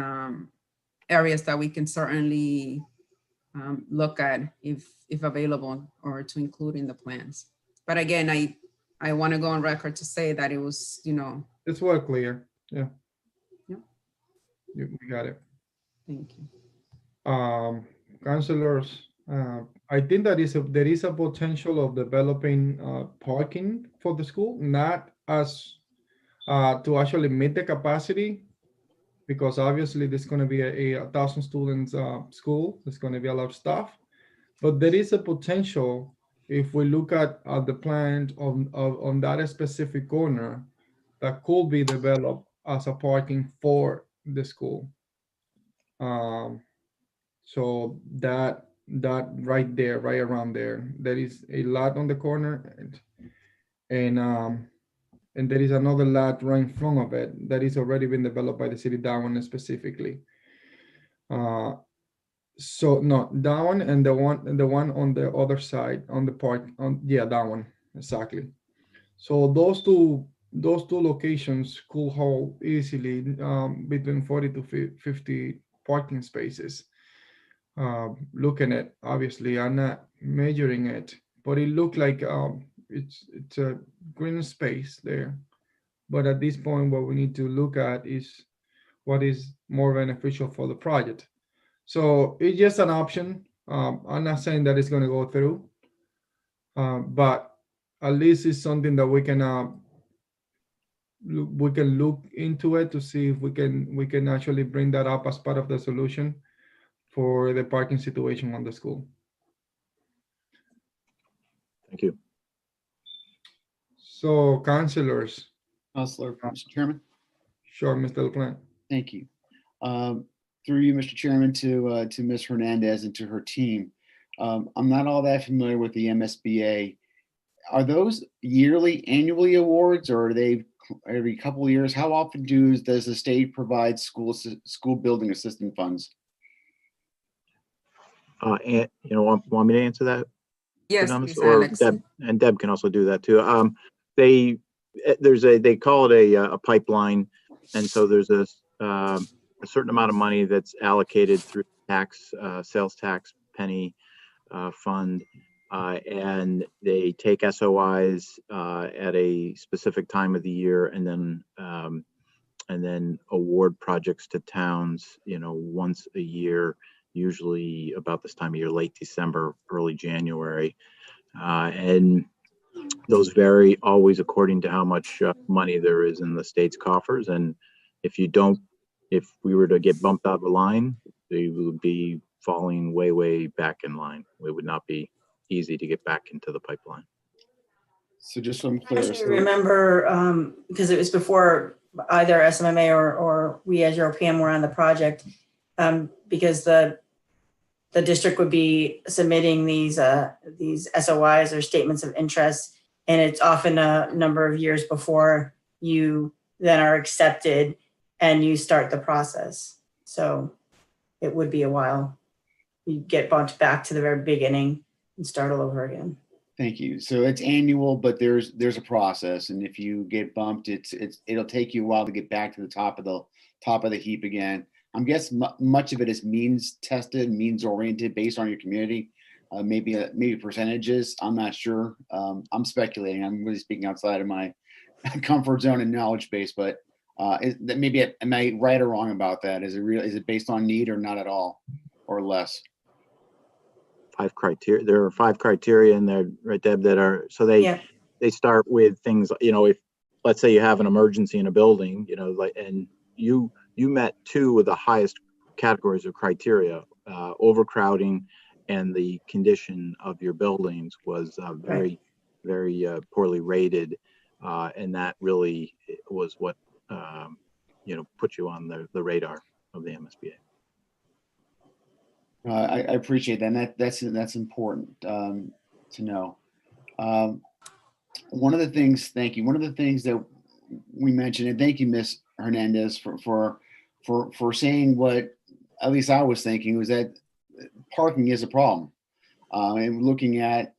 areas that we can certainly look at if available, or to include in the plans. But again, I want to go on record to say that it was, It's well clear. Yeah. Yep. We got it. Thank you. Councilors, I think that there is a potential of developing parking for the school, not as to actually meet the capacity, because obviously there's going to be a 1,000 students school. There's going to be a lot of stuff, but there is a potential if we look at the plan on that specific corner that could be developed as a parking for the school. So that right there, right around there, there is a lot on the corner, and there is another lot right in front of it that is already been developed by the city, that one specifically. So no, that one and the one on the other side on the park on yeah, that one exactly. So those two locations could hold easily between 40 to 50 parking spaces. Looking at obviously I'm not measuring it, but it looked like it's a green space there. But at this point, what we need to look at is what is more beneficial for the project. So it's just an option. I'm not saying that it's going to go through, but at least it's something that we can look into it to see if we can actually bring that up as part of the solution for the parking situation on the school. Thank you. So, councilors, Counselor, Mr. Chairman, sure, Mr. LaPlante. thank you. Through you, Mr. Chairman, to Ms. Hernandez and to her team. I'm not all that familiar with the MSBA. Are those yearly, annually awards, or are they every couple of years? How often does the state provide school building assistance funds? And want me to answer that? Yes, Adonis? please, Or Alex. Deb can also do that too. They call it a pipeline, and so there's a certain amount of money that's allocated through sales tax penny fund, and they take SOIs at a specific time of the year, and then award projects to towns, once a year, usually about this time of year, late December, early January. And those vary always according to how much money there is in the state's coffers. And if we were to get bumped out of line, they would be falling way, way back in line. It would not be easy to get back into the pipeline. So just so I'm I clear. actually remember, because it was before either SMMA or we as European were on the project, because the district would be submitting these SOIs or statements of interest, and it's often a number of years before you then are accepted and you start the process. So it would be a while. You get bumped back to the very beginning and start all over again. Thank you. So it's annual, but there's a process, and if you get bumped, it'll take you a while to get back to the top of the heap again. I'm guessing much of it is means tested, means oriented, based on your community. Maybe percentages. I'm not sure. I'm speculating. I'm really speaking outside of my comfort zone and knowledge base. But am I right or wrong about that? Is it based on need or not at all, or less? 5 criteria. There are 5 criteria in there, right, Deb? That are so they start with things. If let's say you have an emergency in a building, and you met 2 of the highest categories of criteria, overcrowding and the condition of your buildings was very, very poorly rated. And that really was what, put you on the radar of the MSBA. I appreciate that. And that's important to know. One of the things, thank you. One of the things that we mentioned, and thank you, Ms. Hernandez, for saying what at least I was thinking, was that parking is a problem. And looking at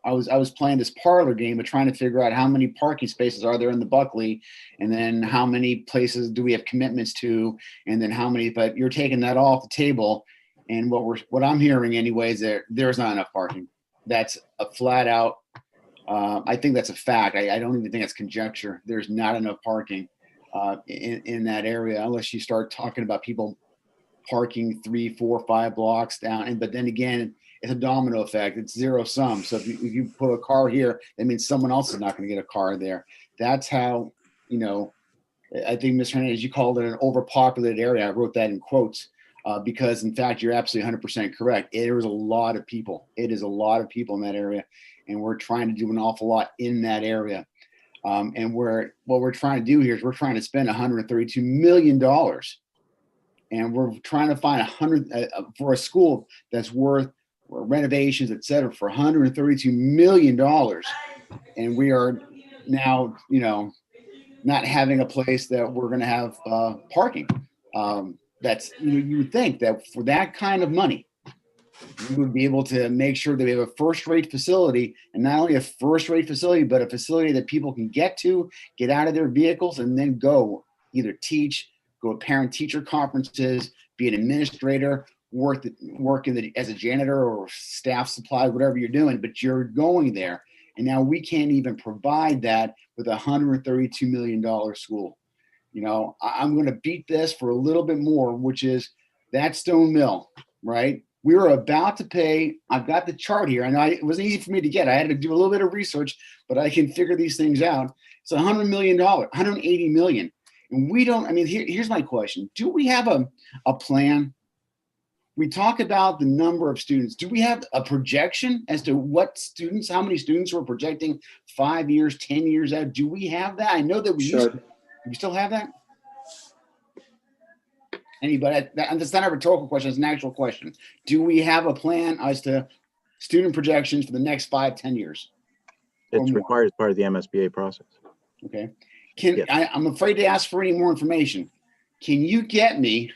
I was playing this parlor game of trying to figure out how many parking spaces are there in the Buckley, and then how many places do we have commitments to, and then how many. But you're taking that all off the table, and what I'm hearing anyways, there's not enough parking. That's a flat out. I think that's a fact. I don't even think it's conjecture. There's not enough parking in that area, unless you start talking about people parking 3, 4, 5 blocks down. But then again, it's a domino effect. It's zero sum. So if you put a car here, that means someone else is not going to get a car there. That's how, I think, Ms. Hernandez, you called it an overpopulated area. I wrote that in quotes because, in fact, you're absolutely 100% correct. There is a lot of people. It is a lot of people in that area, and we're trying to do an awful lot in that area. And what we're trying to do here is we're trying to spend $132 million, and we're trying to find for a school that's worth renovations, et cetera, for $132 million. And we are now, not having a place that we're going to have parking. that's, you would think that for that kind of money, we would be able to make sure that we have a first-rate facility, and not only a first-rate facility, but a facility that people can get to, get out of their vehicles, and then go either teach, go to parent-teacher conferences, be an administrator, work as a janitor or staff supply, whatever you're doing, but you're going there. And now we can't even provide that with a $132 million school. I'm going to beat this for a little bit more, which is that stone mill, right? We were about to pay, I've got the chart here. I know it wasn't easy for me to get. I had to do a little bit of research, but I can figure these things out. It's $100 million, $180 million. And we don't, here's my question. Do we have a plan? We talk about the number of students. Do we have a projection as to how many students we're projecting 5 years, 10 years out? Do we have that? I know that we used to. Do we still have that? Anybody? That's not a rhetorical question. It's an actual question. Do we have a plan as to student projections for the next 5, 10 years? It's required as part of the MSBA process. Okay. Yes. I'm afraid to ask for any more information. Can you get me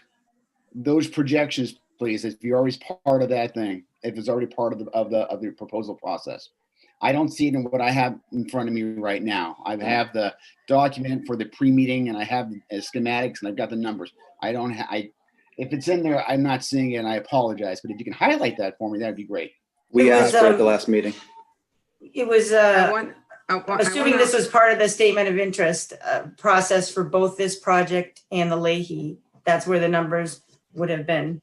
those projections, please, if you're always part of that thing, if it's already part of the proposal process? I don't see it in what I have in front of me right now. I have the document for the pre-meeting, and I have the schematics, and I've got the numbers. If it's in there, I'm not seeing it, and I apologize. But if you can highlight that for me, that'd be great. We asked for it at the last meeting. It was, assuming this was part of the statement of interest process for both this project and the Leahy, that's where the numbers would have been.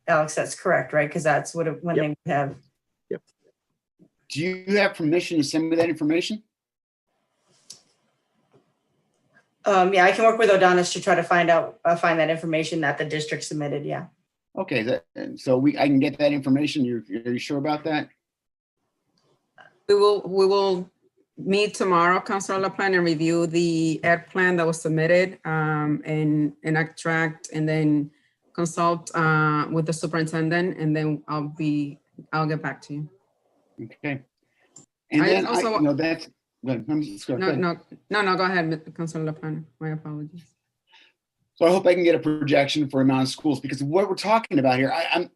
Alex, that's correct, right? Because that's when they would have. Yep. Do you have permission to send me that information? Yeah, I can work with Adonis to try to find that information that the district submitted. Yeah. Okay, so I can get that information. Are you sure about that? We will meet tomorrow, Councilor LaPlante, and review the ed plan that was submitted and extract, and then consult with the superintendent, and then I'll get back to you. Okay. And then also, that's good. No, go ahead, Councilor LaPlante. My apologies. So I hope I can get a projection for amount of schools, because what we're talking about here,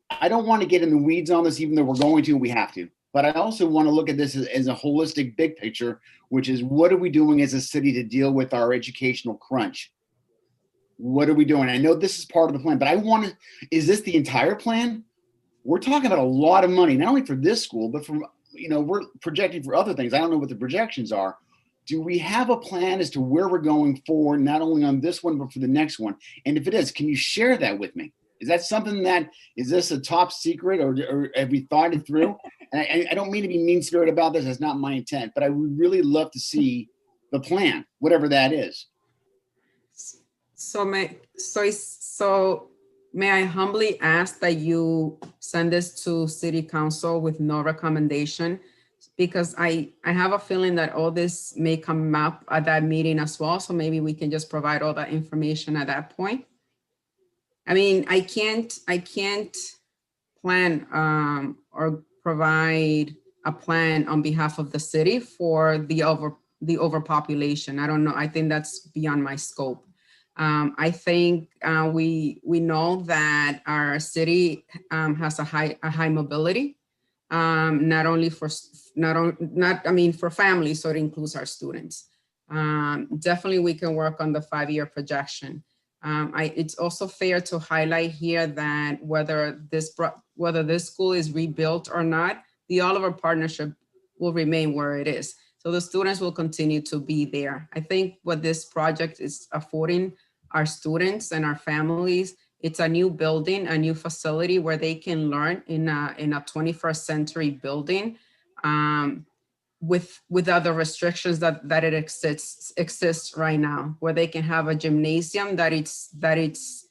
I don't want to get in the weeds on this, even though we're going to, we have to. But I also want to look at this as a holistic big picture, which is, what are we doing as a city to deal with our educational crunch? What are we doing? I know this is part of the plan, but is this the entire plan? We're talking about a lot of money, not only for this school, but we're projecting for other things. I don't know what the projections are. Do we have a plan as to where we're going forward, not only on this one, but for the next one? And if it is, can you share that with me? Is that something is this a top secret, or have we thought it through? And I don't mean to be mean-spirited about this. That's not my intent, but I would really love to see the plan, whatever that is. So may I humbly ask that you send this to City Council with no recommendation? Because I have a feeling that all this may come up at that meeting as well. So maybe we can just provide all that information at that point. I can't plan or provide a plan on behalf of the city for the overpopulation. I don't know. I think that's beyond my scope. I think we know that our city has a high mobility, not only for for families, so it includes our students. Definitely, we can work on the 5-year projection. It's also fair to highlight here that whether this school is rebuilt or not, the Oliver Partnership will remain where it is. So the students will continue to be there. I think what this project is affording our students and our families, it's a new building, a new facility where they can learn in a 21st century building with other restrictions that it exists right now, where they can have a gymnasium that it's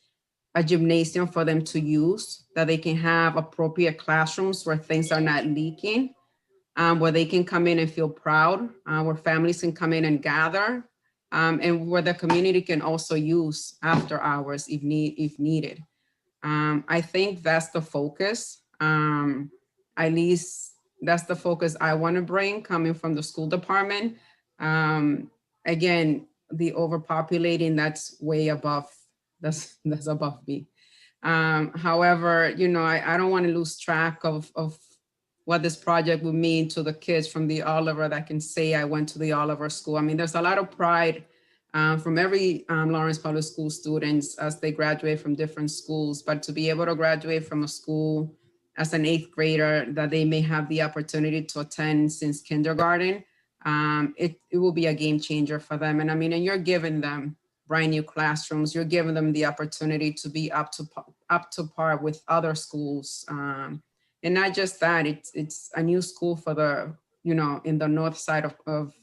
a gymnasium for them to use, that they can have appropriate classrooms where things are not leaking, where they can come in and feel proud, where families can come in and gather, and where the community can also use after hours if needed. I think that's the focus. At least that's the focus I want to bring coming from the school department. Again, the overpopulating, that's way above That's above me. However, you know, I don't want to lose track of what this project would mean to the kids from the Oliver that can say I went to the Oliver school. I mean, there's a lot of pride from every Lawrence Public School students as they graduate from different schools, but to be able to graduate from a school as an 8th grader that they may have the opportunity to attend since kindergarten, it will be a game changer for them. And I mean, and you're giving them brand new classrooms, you're giving them the opportunity to be up to par with other schools. And not just that, it's a new school for the, you know, in the north side of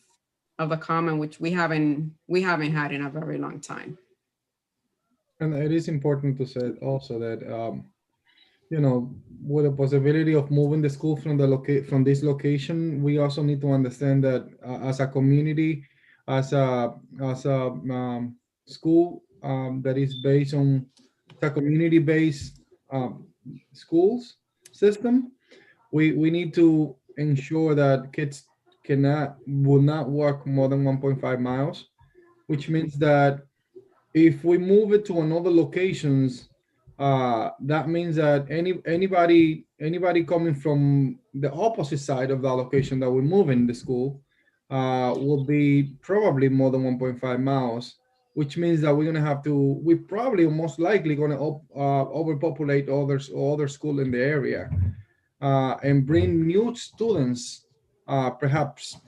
the common, which we haven't had in a very long time. And it is important to say also that, you know, with the possibility of moving the school from this location, we also need to understand that as a community, as a school that is based on a community-based schools system, we need to ensure that kids will not walk more than 1.5 miles, which means that if we move it to another locations, that means that anybody coming from the opposite side of that location that we're moving the school will be probably more than 1.5 miles, which means that we probably most likely going to overpopulate other school in the area and bring new students, perhaps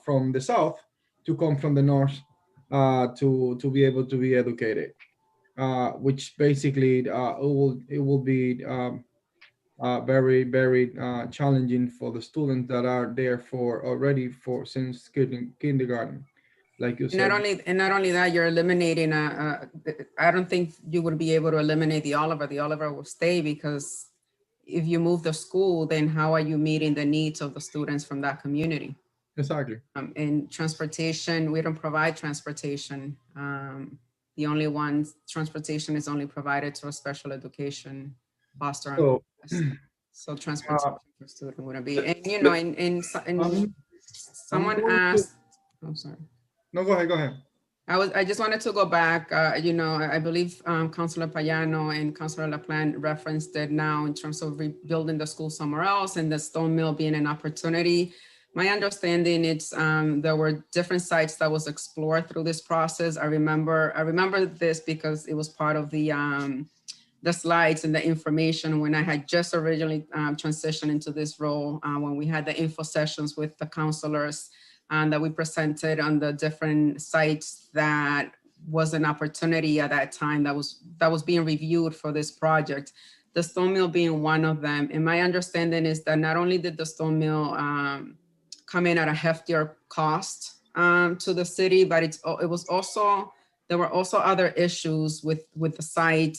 from the south, to come from the north to be able to be educated, which basically it will be very, very challenging for the students that are there since kindergarten, like you said. Not only that, you're eliminating I don't think you would be able to eliminate the Oliver. The Oliver will stay, because if you move the school, then how are you meeting the needs of the students from that community? Exactly. In transportation, we don't provide transportation. The only one transportation is only provided to a special education foster. So transportation for student wouldn't be. And you know, someone asked. I'm sorry. No, go ahead. I just wanted to go back. You know, I believe Councilor Payano and Councilor LaPlante referenced it now in terms of rebuilding the school somewhere else and the stone mill being an opportunity. My understanding is there were different sites that was explored through this process. I remember this because it was part of the slides and the information when I had just originally transitioned into this role, when we had the info sessions with the counselors that we presented on the different sites that was an opportunity at that time that was being reviewed for this project. The stone mill being one of them. And my understanding is that not only did the stone mill come in at a heftier cost to the city, but it was also, there were also other issues with the site,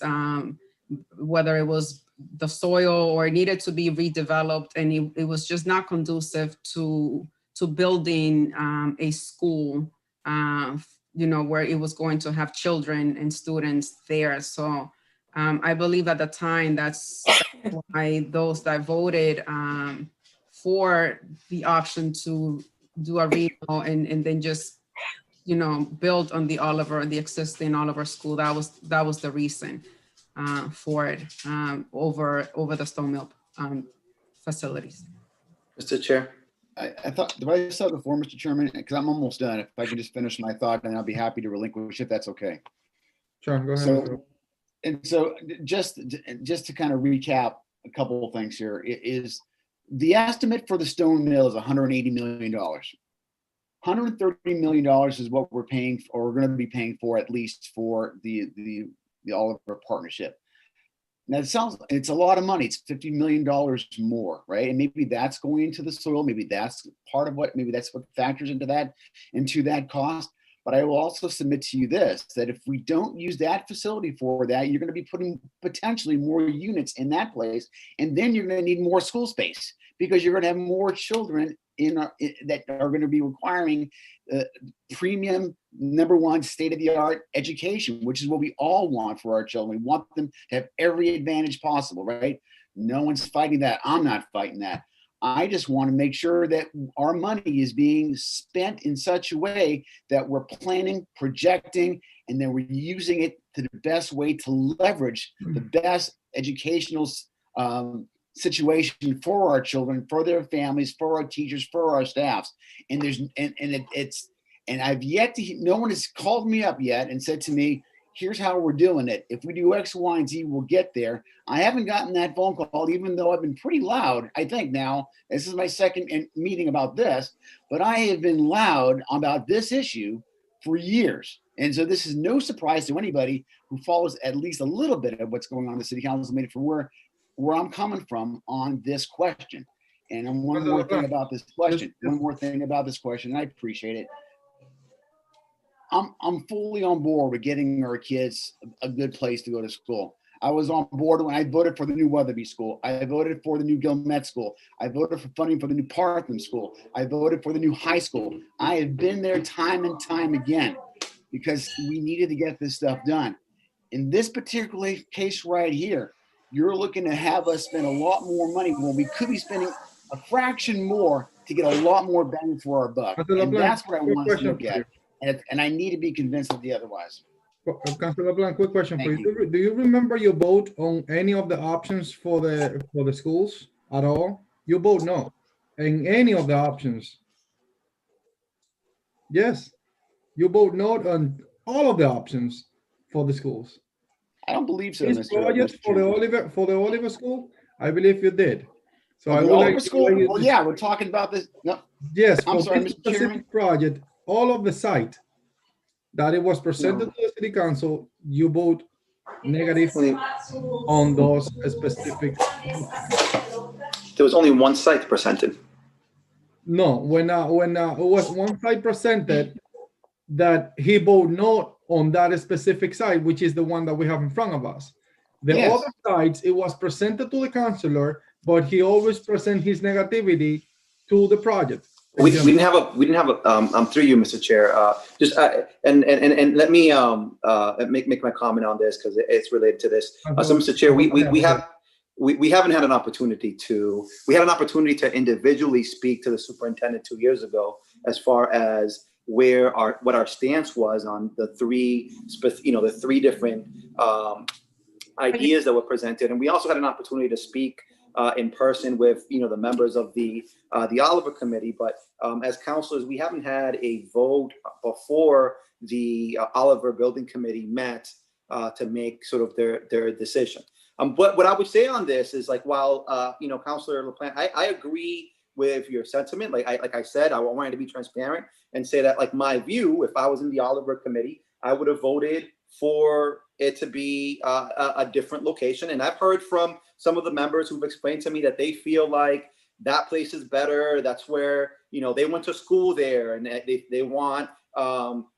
whether it was the soil or it needed to be redeveloped, and it was just not conducive to building a school, you know, where it was going to have children and students there. So I believe at the time that's why those that voted for the option to do a remodel and then just, you know, build on the existing Oliver school. That was the reason for it over the stone mill facilities. Mr. Chair. I thought, did I say before, Mr. Chairman? Because I'm almost done. If I can just finish my thought, and I'll be happy to relinquish if that's okay. Sure, go ahead. So just to kind of recap a couple of things here is the estimate for the stone mill is $180 million. $130 million is what we're paying, or we're going to be paying for, at least for the Oliver partnership. Now it's a lot of money. It's $50 million more, right? And maybe that's going into the soil. Maybe that's part of maybe that's what factors into that cost. But I will also submit to you this, that if we don't use that facility for that, you're going to be putting potentially more units in that place. And then you're going to need more school space because you're going to have more children that are going to be requiring premium, #1 state-of-the-art education, which is what we all want for our children. We want them to have every advantage possible, right? No one's fighting that. I'm not fighting that. I just want to make sure that our money is being spent in such a way that we're planning, projecting, and then we're using it to the best way to leverage the best educational situation for our children, for their families, for our teachers, for our staffs. And I've yet to, no one has called me up yet and said to me, here's how we're doing it. If we do X, Y, and Z, we'll get there. I haven't gotten that phone call, even though I've been pretty loud. I think now, this is my second meeting about this, but I have been loud about this issue for years. And so this is no surprise to anybody who follows at least a little bit of what's going on in the city council meeting for where I'm coming from on this question. And one more thing about this question, and I appreciate it. I'm fully on board with getting our kids a good place to go to school. I was on board when I voted for the new Weatherby School. I voted for the new Gilmet School. I voted for funding for the new Parkland School. I voted for the new high school. I have been there time and time again because we needed to get this stuff done. In this particular case right here, you're looking to have us spend a lot more money when we could be spending a fraction more to get a lot more bang for our buck. And that's what I want us to look at. And I need to be convinced of the otherwise. Councilor LeBlanc, quick question for you. Do you remember your vote on any of the options for the schools at all? You vote no in any of the options. Yes, you vote no on all of the options for the schools. I don't believe so. This project for the Oliver School, I believe you did. So I would like school. Well, yeah, we're talking about this. No. Yes, I'm for sorry, this Mr. specific Chairman. project, all of the site that it was presented to the city council, you vote negatively on those specific. There was only one site presented. No, when it was one site presented, that he voted no on that specific site, which is the one that we have in front of us. The Yes. other sites, it was presented to the councilor, but he always present his negativity to the project. We didn't have a through you, Mr. Chair. And let me make my comment on this because it's related to this. So, Mr. Chair, we haven't had an opportunity to. We had an opportunity to individually speak to the superintendent 2 years ago, as far as what our stance was on the three different ideas that were presented, and we also had an opportunity to speak in person with the members of the Oliver Committee. But as councilors, we haven't had a vote before the Oliver Building Committee met to make sort of their decision. But what I would say on this is, like, while Councilor LaPlante, I agree with your sentiment. Like I said, I wanted to be transparent and say that, like, my view, if I was in the Oliver Committee, I would have voted for it to be a different location. And I've heard from some of the members who've explained to me that they feel like that place is better. That's where, they went to school there, and they want,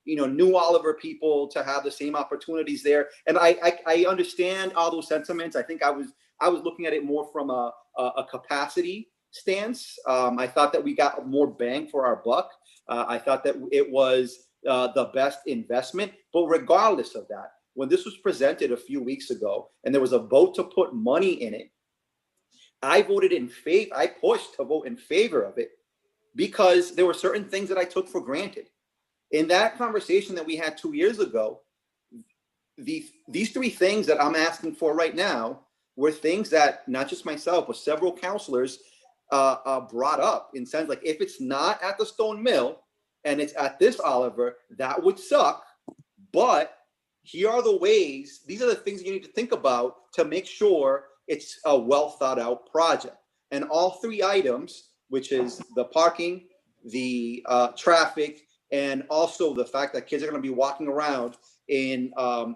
new Oliver people to have the same opportunities there. And I understand all those sentiments. I think I was looking at it more from a capacity stance. I thought that we got more bang for our buck. I thought that it was the best investment. But regardless of that, when this was presented a few weeks ago and there was a vote to put money in it, I voted in favor. I pushed to vote in favor of it because there were certain things that I took for granted. In that conversation that we had 2 years ago, these three things that I'm asking for right now were things that not just myself, but several counselors brought up, in sense like, if it's not at the Stone Mill and it's at this Oliver, that would suck. But here are the ways, these are the things you need to think about to make sure it's a well thought out project. And all three items, which is the parking, the traffic, and also the fact that kids are going to be walking around in one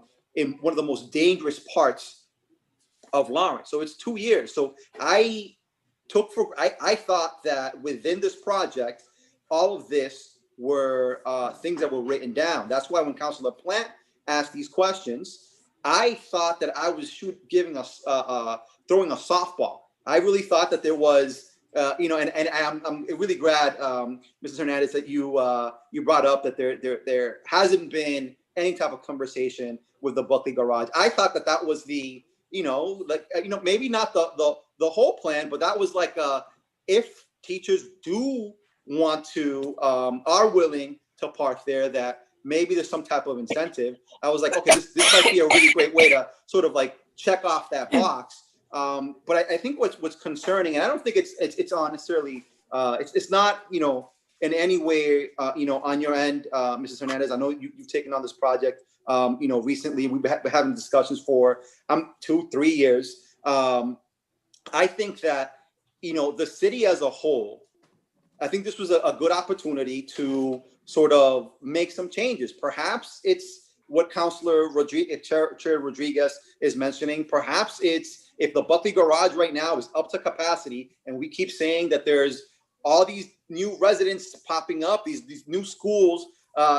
of the most dangerous parts of Lawrence. So it's 2 years. So I thought that within this project, all of this were things that were written down. That's why when Councilor Plant asked these questions, I thought that I was throwing a softball. I really thought that there was, and I'm really glad, Mrs. Hernandez, that you brought up that there hasn't been any type of conversation with the Buckley Garage. I thought that was the, maybe not the whole plan, but that was like, if teachers do want to, are willing to park there, that maybe there's some type of incentive. I was like, okay, this might be a really great way to sort of like check off that box. But I think what's concerning, and I don't think it's on necessarily, it's not, you know, in any way, you know, on your end, Mrs. Hernandez. I know you've taken on this project, you know, recently. We've been having discussions for 2-3 years. I think that, you know, the city as a whole, I think this was a good opportunity to sort of make some changes. Perhaps it's what Councilor Rodriguez, Chair Rodriguez is mentioning. Perhaps it's if the Buckley Garage right now is up to capacity, and we keep saying that there's all these new residents popping up, these new schools,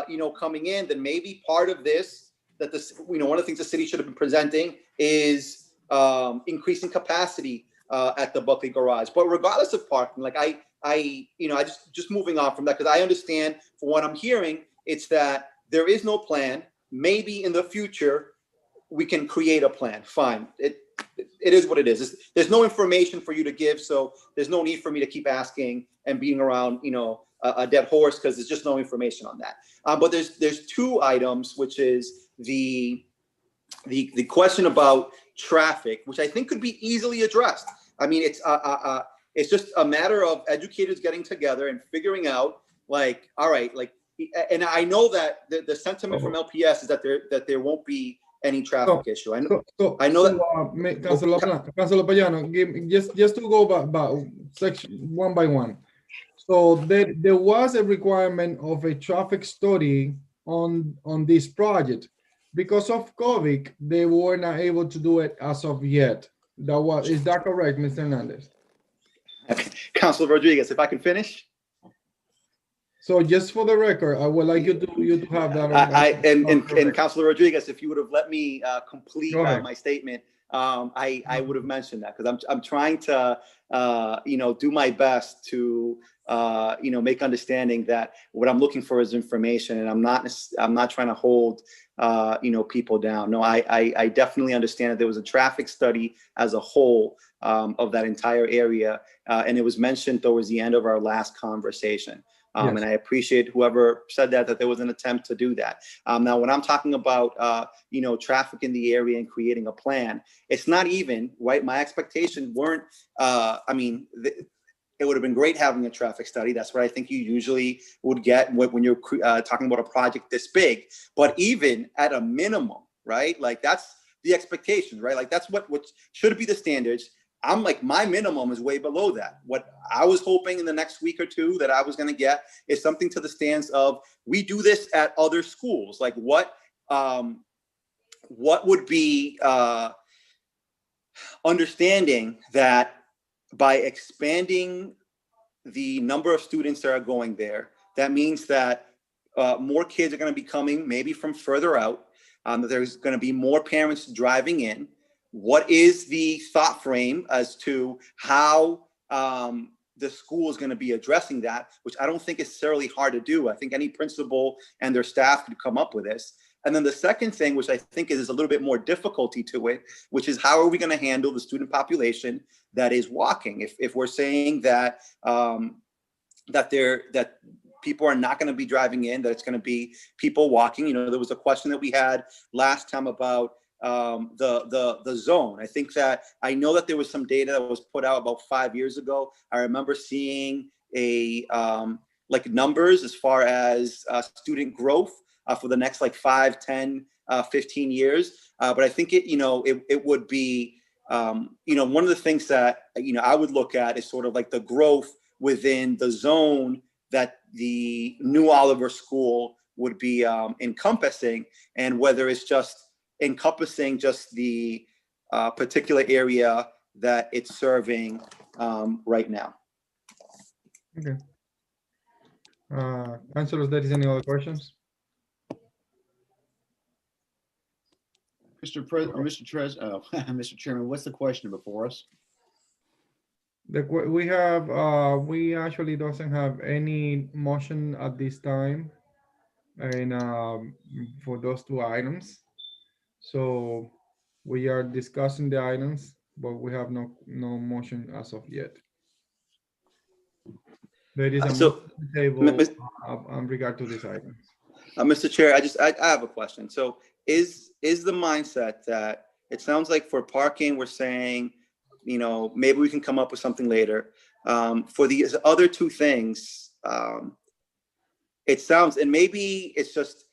you know, coming in, then maybe part of this, that this, you know, one of the things the city should have been presenting is increasing capacity at the Buckley Garage. But regardless of parking, like you know, I just moving on from that, because I understand from what I'm hearing, it's that there is no plan. Maybe in the future we can create a plan. Fine. It is what it is. There's no information for you to give, so there's no need for me to keep asking and beating around, you know, a dead horse, because there's just no information on that. But there's 2 items, which is the question about traffic, which I think could be easily addressed. I mean, it's just a matter of educators getting together and figuring out, like, all right, like, and I know that the sentiment from LPS is that there won't be any traffic issue. I know that. Councilor Payano, just to go back section one by one. So there was a requirement of a traffic study on this project. Because of COVID, they were not able to do it as of yet. Is that correct, Mr. Hernandez? Councilor Rodriguez, if I can finish. So just for the record, I would like you to have that. And Councilor Rodriguez, if you would have let me complete my statement, I would have mentioned that, because I'm trying to you know, do my best to you know, make understanding that what I'm looking for is information, and I'm not trying to hold you know, people down. No, I definitely understand that there was a traffic study as a whole of that entire area, and it was mentioned towards the end of our last conversation. Yes. And I appreciate whoever said that there was an attempt to do that. Now, when I'm talking about, you know, traffic in the area and creating a plan, it's not even, right? My expectations weren't, I mean, it would have been great having a traffic study. That's what I think you usually would get when you're talking about a project this big. But even at a minimum, right? Like, that's the expectation, right? Like, that's what should be the standards. I'm like, my minimum is way below that. What I was hoping in the next week or 2 that I was going to get is something to the stance of, we do this at other schools. Like, what would be understanding that by expanding the number of students that are going there, that means that more kids are going to be coming maybe from further out, that there's going to be more parents driving in. What is the thought frame as to how the school is going to be addressing that, which I don't think is necessarily hard to do. I think any principal and their staff could come up with this. And then the second thing, which I think is a little bit more difficulty to it, which is how are we going to handle the student population that is walking? If we're saying that that people are not going to be driving in, that it's going to be people walking. You know, there was a question that we had last time about the zone. I think that I know that there was some data that was put out about 5 years ago. I remember seeing a like numbers as far as student growth for the next like 5, 10, 15 years. But I think it would be, one of the things that, I would look at is sort of like the growth within the zone that the new Oliver School would be encompassing, and whether it's just encompassing just the particular area that it's serving right now. Okay. Councilors, there is any other questions? Mr. Chairman, what's the question before us? We actually doesn't have any motion at this time, and for those 2 items. So we are discussing the items, but we have no motion as of yet. There is a motion on the table in regard to these items. Mr. Chair, I have a question. So is the mindset that it sounds like for parking, we're saying, maybe we can come up with something later. For these other two things, it sounds, and maybe it's just,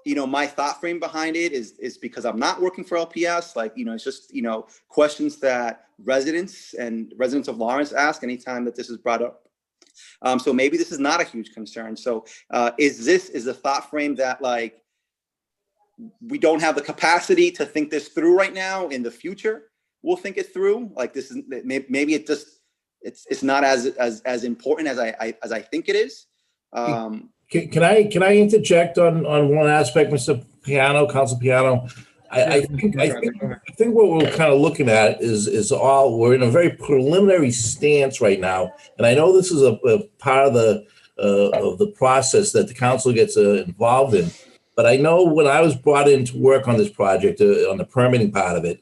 my thought frame behind it is because I'm not working for LPS. Like, it's just, questions that residents of Lawrence ask anytime that this is brought up. So maybe this is not a huge concern. So is the thought frame that like, we don't have the capacity to think this through right now? In the future, we'll think it through. Like this is maybe it's not as important as I think it is. Can I interject on one aspect, Mr. Piano, Council Piano? I think what we're kind of looking at is we're in a very preliminary stance right now, and I know this is a part of the process that the council gets involved in. But I know when I was brought in to work on this project, on the permitting part of it,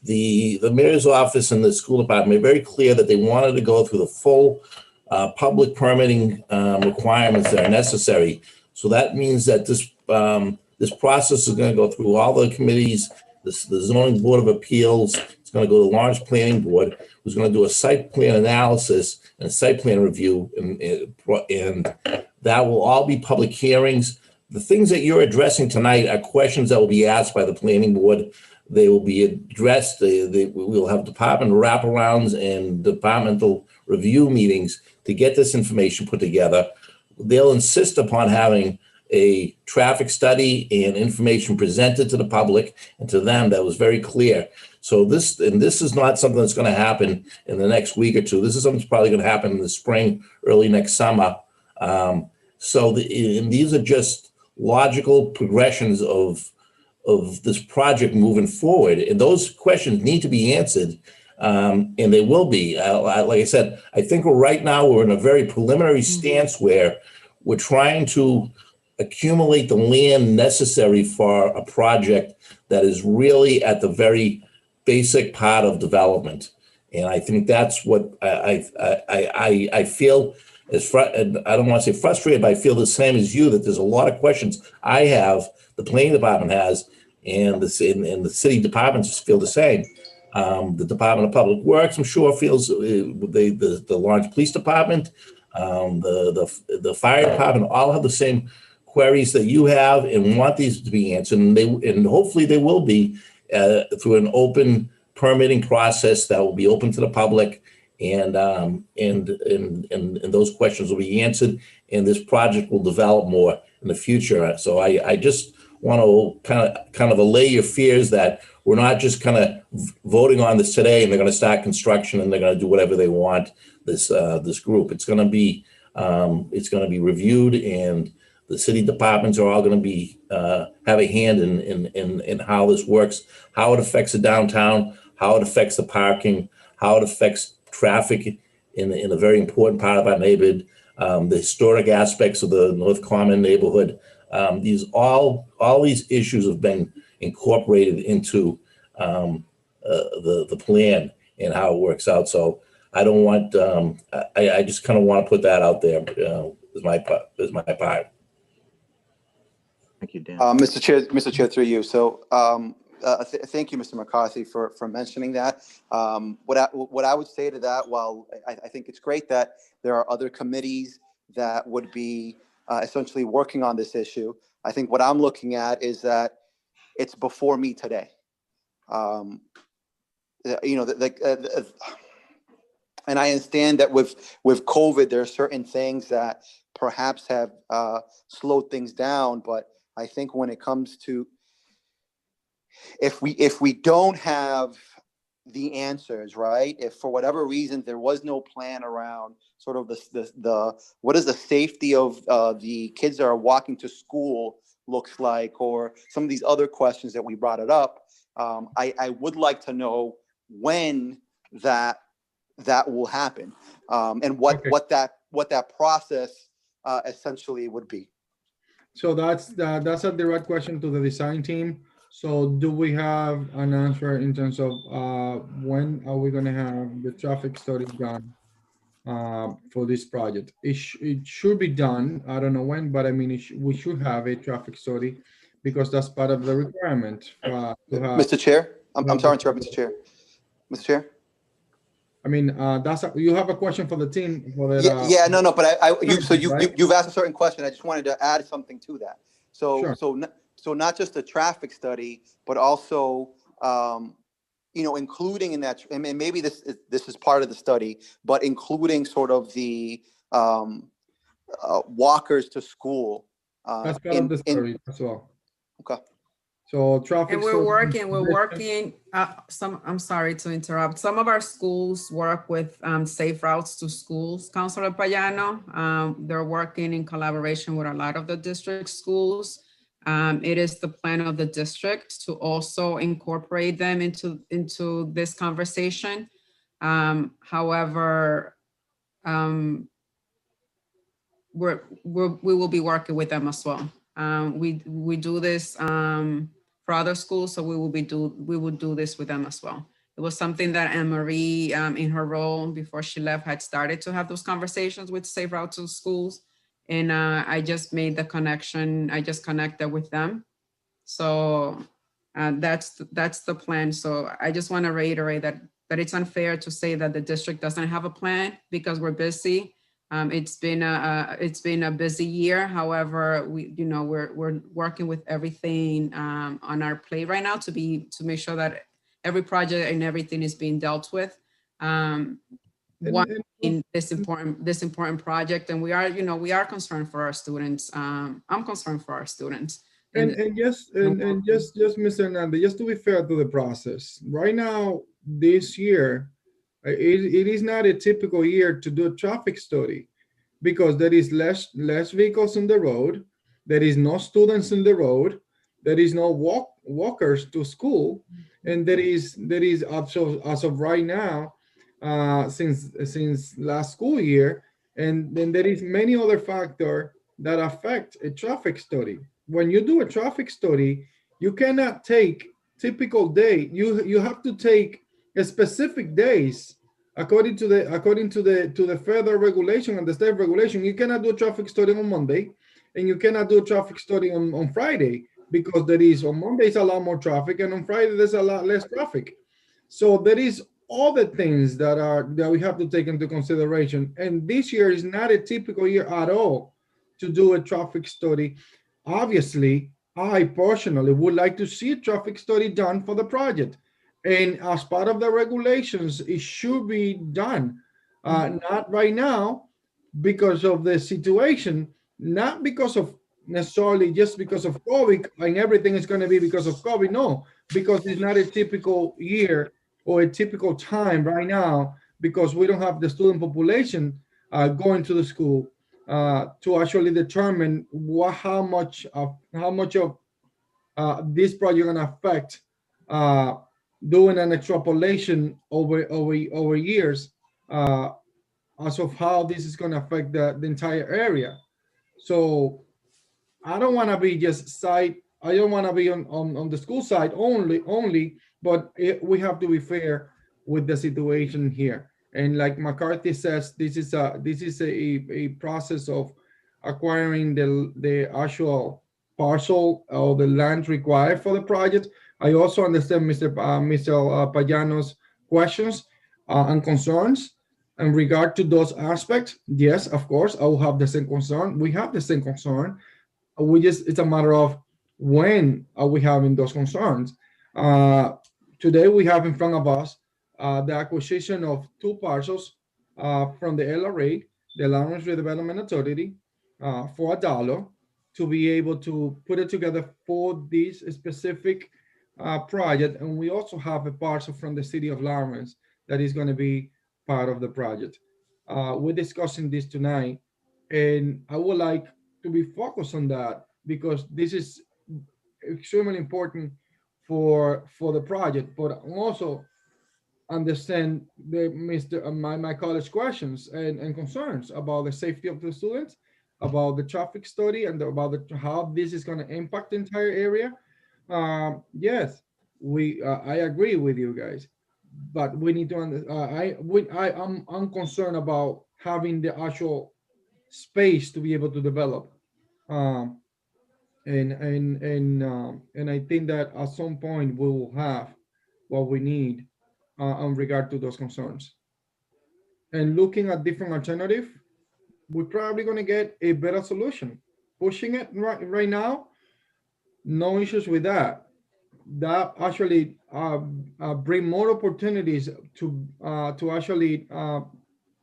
the mayor's office and the school department made very clear that they wanted to go through the full public permitting requirements that are necessary. So that means that this process is going to go through all the committees, the zoning board of appeals. It's going to go to the Lawrence Planning Board, who's going to do a site plan analysis and a site plan review, and that will all be public hearings. The things that you're addressing tonight are questions that will be asked by the planning board. They will be addressed. We'll have department wraparounds and departmental review meetings to get this information put together. They'll insist upon having a traffic study and information presented to the public and to them that was very clear. So this is not something that's going to happen in the next week or two. This is something that's probably going to happen in the spring, early next summer. And these are just logical progressions of this project moving forward, and those questions need to be answered, and they will be. Like I said, I think right now we're in a very preliminary stance where we're trying to accumulate the land necessary for a project that is really at the very basic part of development, and I think that's what I feel. And I don't want to say frustrated, but I feel the same as you, that there's a lot of questions I have, the planning department has, and the city departments feel the same. The Department of Public Works, I'm sure, feels the Lawrence Police Department, the fire department, all have the same queries that you have and want these to be answered. And hopefully they will be through an open permitting process that will be open to the public. And those questions will be answered, and this project will develop more in the future. So I just want to kind of allay your fears that we're not just kind of voting on this today and they're going to start construction and they're going to do whatever they want. This group, it's going to be reviewed, and the city departments are all going to be have a hand in how this works, how it affects the downtown, how it affects the parking, how it affects traffic in a very important part of our neighborhood, the historic aspects of the North Common neighborhood. All these issues have been incorporated into the plan and how it works out. So I don't want. I just kind of want to put that out there as my part. Thank you, Dan. Mr. Chair, through you. So. Thank you, Mr. McCarthy, for mentioning that. What I would say to that, while I think it's great that there are other committees that would be essentially working on this issue, I think what I'm looking at is that it's before me today. And I understand that with COVID, there are certain things that perhaps have slowed things down, but I think when it comes to if we don't have the answers, right? If for whatever reason there was no plan around sort of the what is the safety of the kids that are walking to school looks like, or some of these other questions that we brought it up, I would like to know when that will happen, and what that process essentially would be. So that's a direct question to the design team. So do we have an answer in terms of when are we going to have the traffic study done? for this project. It should be done. I don't know when, but I mean, we should have a traffic study because that's part of the requirement to have. Mr. Chair, I'm sorry to interrupt, Mr. Chair. Mr. Chair? I mean, you have a question for the team for that. No, but Right? you've asked a certain question. I just wanted to add something to that. Sure. So not just the traffic study, but also, including in that, and maybe this is part of the study, but including sort of the walkers to school. That's part of the story as well. Okay. So traffic. And we're working, I'm sorry to interrupt. Some of our schools work with safe routes to schools, Councilor Payano. They're working in collaboration with a lot of the district schools. It is the plan of the district to also incorporate them into this conversation. However, we will be working with them as well. We do this for other schools, so we will do this with them as well. It was something that Anne-Marie, in her role before she left, had started to have those conversations with Safe Route to Schools, and I just made the connection. I just connected with them, so that's the plan. So I just want to reiterate that it's unfair to say that the district doesn't have a plan because we're busy. It's been a busy year. However, we're working with everything on our plate right now to make sure that every project and everything is being dealt with. In this important project, and we are concerned for our students. I'm concerned for our students. And just Mr. Hernandez, just to be fair to the process, right now this year, it is not a typical year to do a traffic study because there is less vehicles on the road, there is no students on the road, there is no walkers to school, and there is as of right now, since last school year, and then there is many other factors that affect a traffic study. When you do a traffic study, you cannot take typical day. You have to take a specific days according to the federal regulation and the state regulation. You cannot do a traffic study on Monday, and you cannot do a traffic study on Friday because on Monday is a lot more traffic, and on Friday there's a lot less traffic. So there is other things that we have to take into consideration. And this year is not a typical year at all to do a traffic study. Obviously, I personally would like to see a traffic study done for the project. And as part of the regulations, it should be done. Not right now because of the situation, not because of necessarily just because of COVID and everything is going to be because of COVID. No, because it's not a typical year or a typical time right now because we don't have the student population going to the school to actually determine how much of this project going to affect doing an extrapolation over years as of how this is going to affect the entire area. So I don't want to be I don't want to be on the school side only, but we have to be fair with the situation here. And like McCarthy says, this is a process of acquiring the actual parcel or the land required for the project. I also understand Mr. Payano's questions and concerns in regard to those aspects. Yes, of course, I will have the same concern. We have the same concern. It's a matter of when are we having those concerns. Today we have in front of us the acquisition of 2 parcels from the LRA, the Lawrence Redevelopment Authority, for $1 to be able to put it together for this specific project. And we also have a parcel from the city of Lawrence that is going to be part of the project. We're discussing this tonight, and I would like to be focused on that because this is extremely important for the project, but also understand my colleagues' questions and concerns about the safety of the students, about the traffic study, and about how this is going to impact the entire area. Yes, I agree with you guys, but we need to I'm concerned about having the actual space to be able to develop. And I think that at some point we will have what we need in regard to those concerns. And looking at different alternative, we're probably going to get a better solution. Pushing it right now, no issues with that. That actually bring more opportunities to actually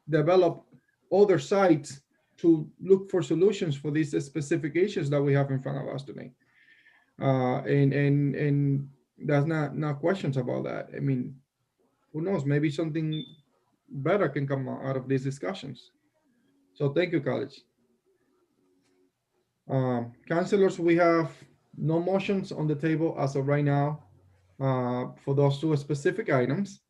develop other sites to look for solutions for these specific issues that we have in front of us today. And there's not questions about that. I mean, who knows? Maybe something better can come out of these discussions. So thank you, college. Councilors, we have no motions on the table as of right now for those two specific items.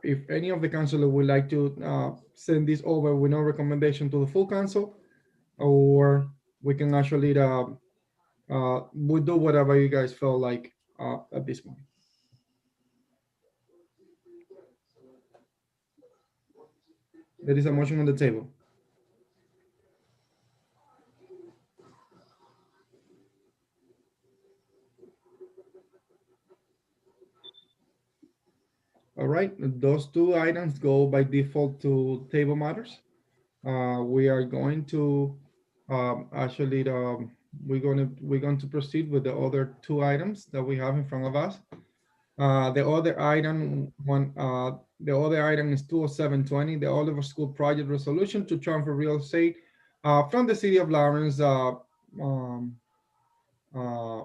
If any of the councilors would like to send this over with no recommendation to the full council, or we can actually we'll do whatever you guys feel like at this point. There is a motion on the table. All right, those two items go by default to table matters. We are going to actually we're going to proceed with the other two items that we have in front of us. The other item is 20720, the Oliver School project resolution to transfer real estate from the city of Lawrence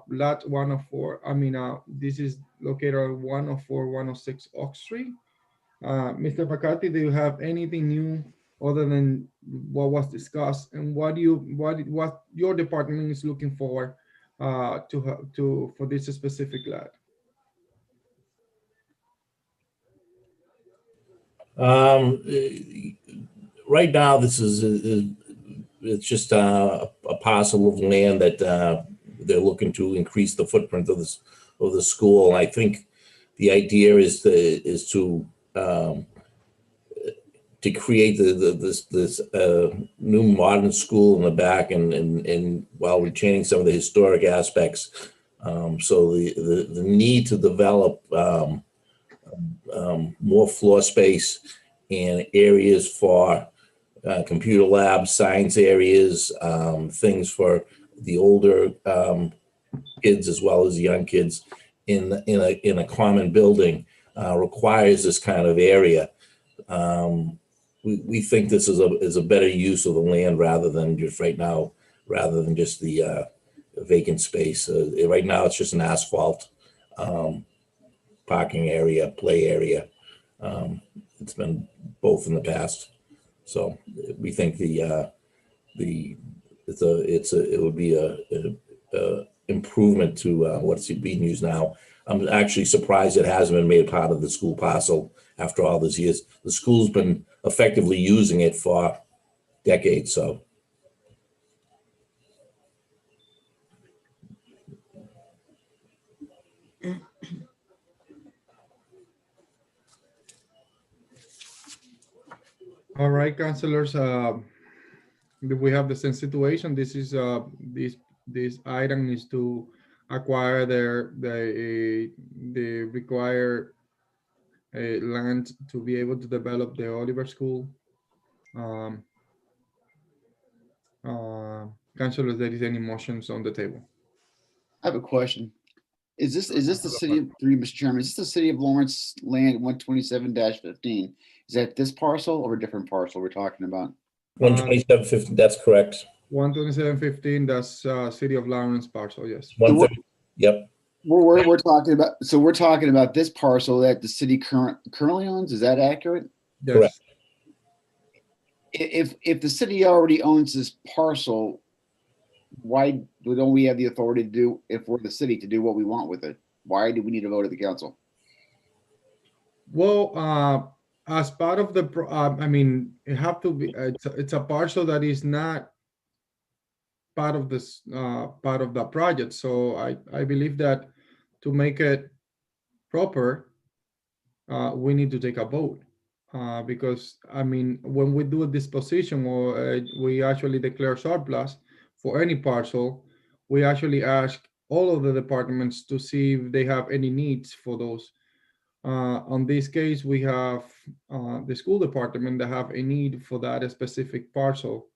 lot 104. I mean, this is located at 104, 106 Oak Street. Mr. McCarthy, do you have anything new other than what was discussed, and what your department is looking for for this specific lot? Right now, this is it's just a parcel of land that they're looking to increase the footprint of the school. I think the idea is to create this new modern school in the back, and while retaining some of the historic aspects. So the need to develop more floor space and areas for computer labs, science areas, things for the older kids as well as young kids in a common building requires this kind of area. We think this is a better use of the land rather than just the vacant space. Right now, it's just an asphalt parking area, play area. It's been both in the past, so we think it would be a improvement to what's being used now. I'm actually surprised it hasn't been made part of the school parcel after all these years. The school's been effectively using it for decades, so. All right, councilors, we have the same situation. This is this item is to acquire the required land to be able to develop the Oliver School. Councilors, there is any motions on the table? I have a question. Is this the city of, through you, Mr. Chairman, is this the city of Lawrence land 127-15? Is that this parcel or a different parcel we're talking about? 127.50, that's correct. 12715, that's city of Lawrence parcel, yes. 130, yep. We're talking about, so we're talking about this parcel that the city currently owns, is that accurate? Yes. Correct. If the city already owns this parcel, why don't we have the authority to do, if we're the city, to do what we want with it? Why do we need a vote of the council? Well, as part of the, I mean, it have to be, it's a parcel that is not part of this, part of the project. So I believe that to make it proper, we need to take a vote. because I mean, when we do a disposition or we actually declare surplus for any parcel, we actually ask all of the departments to see if they have any needs for those. On this case, we have the school department that have a need for that specific parcel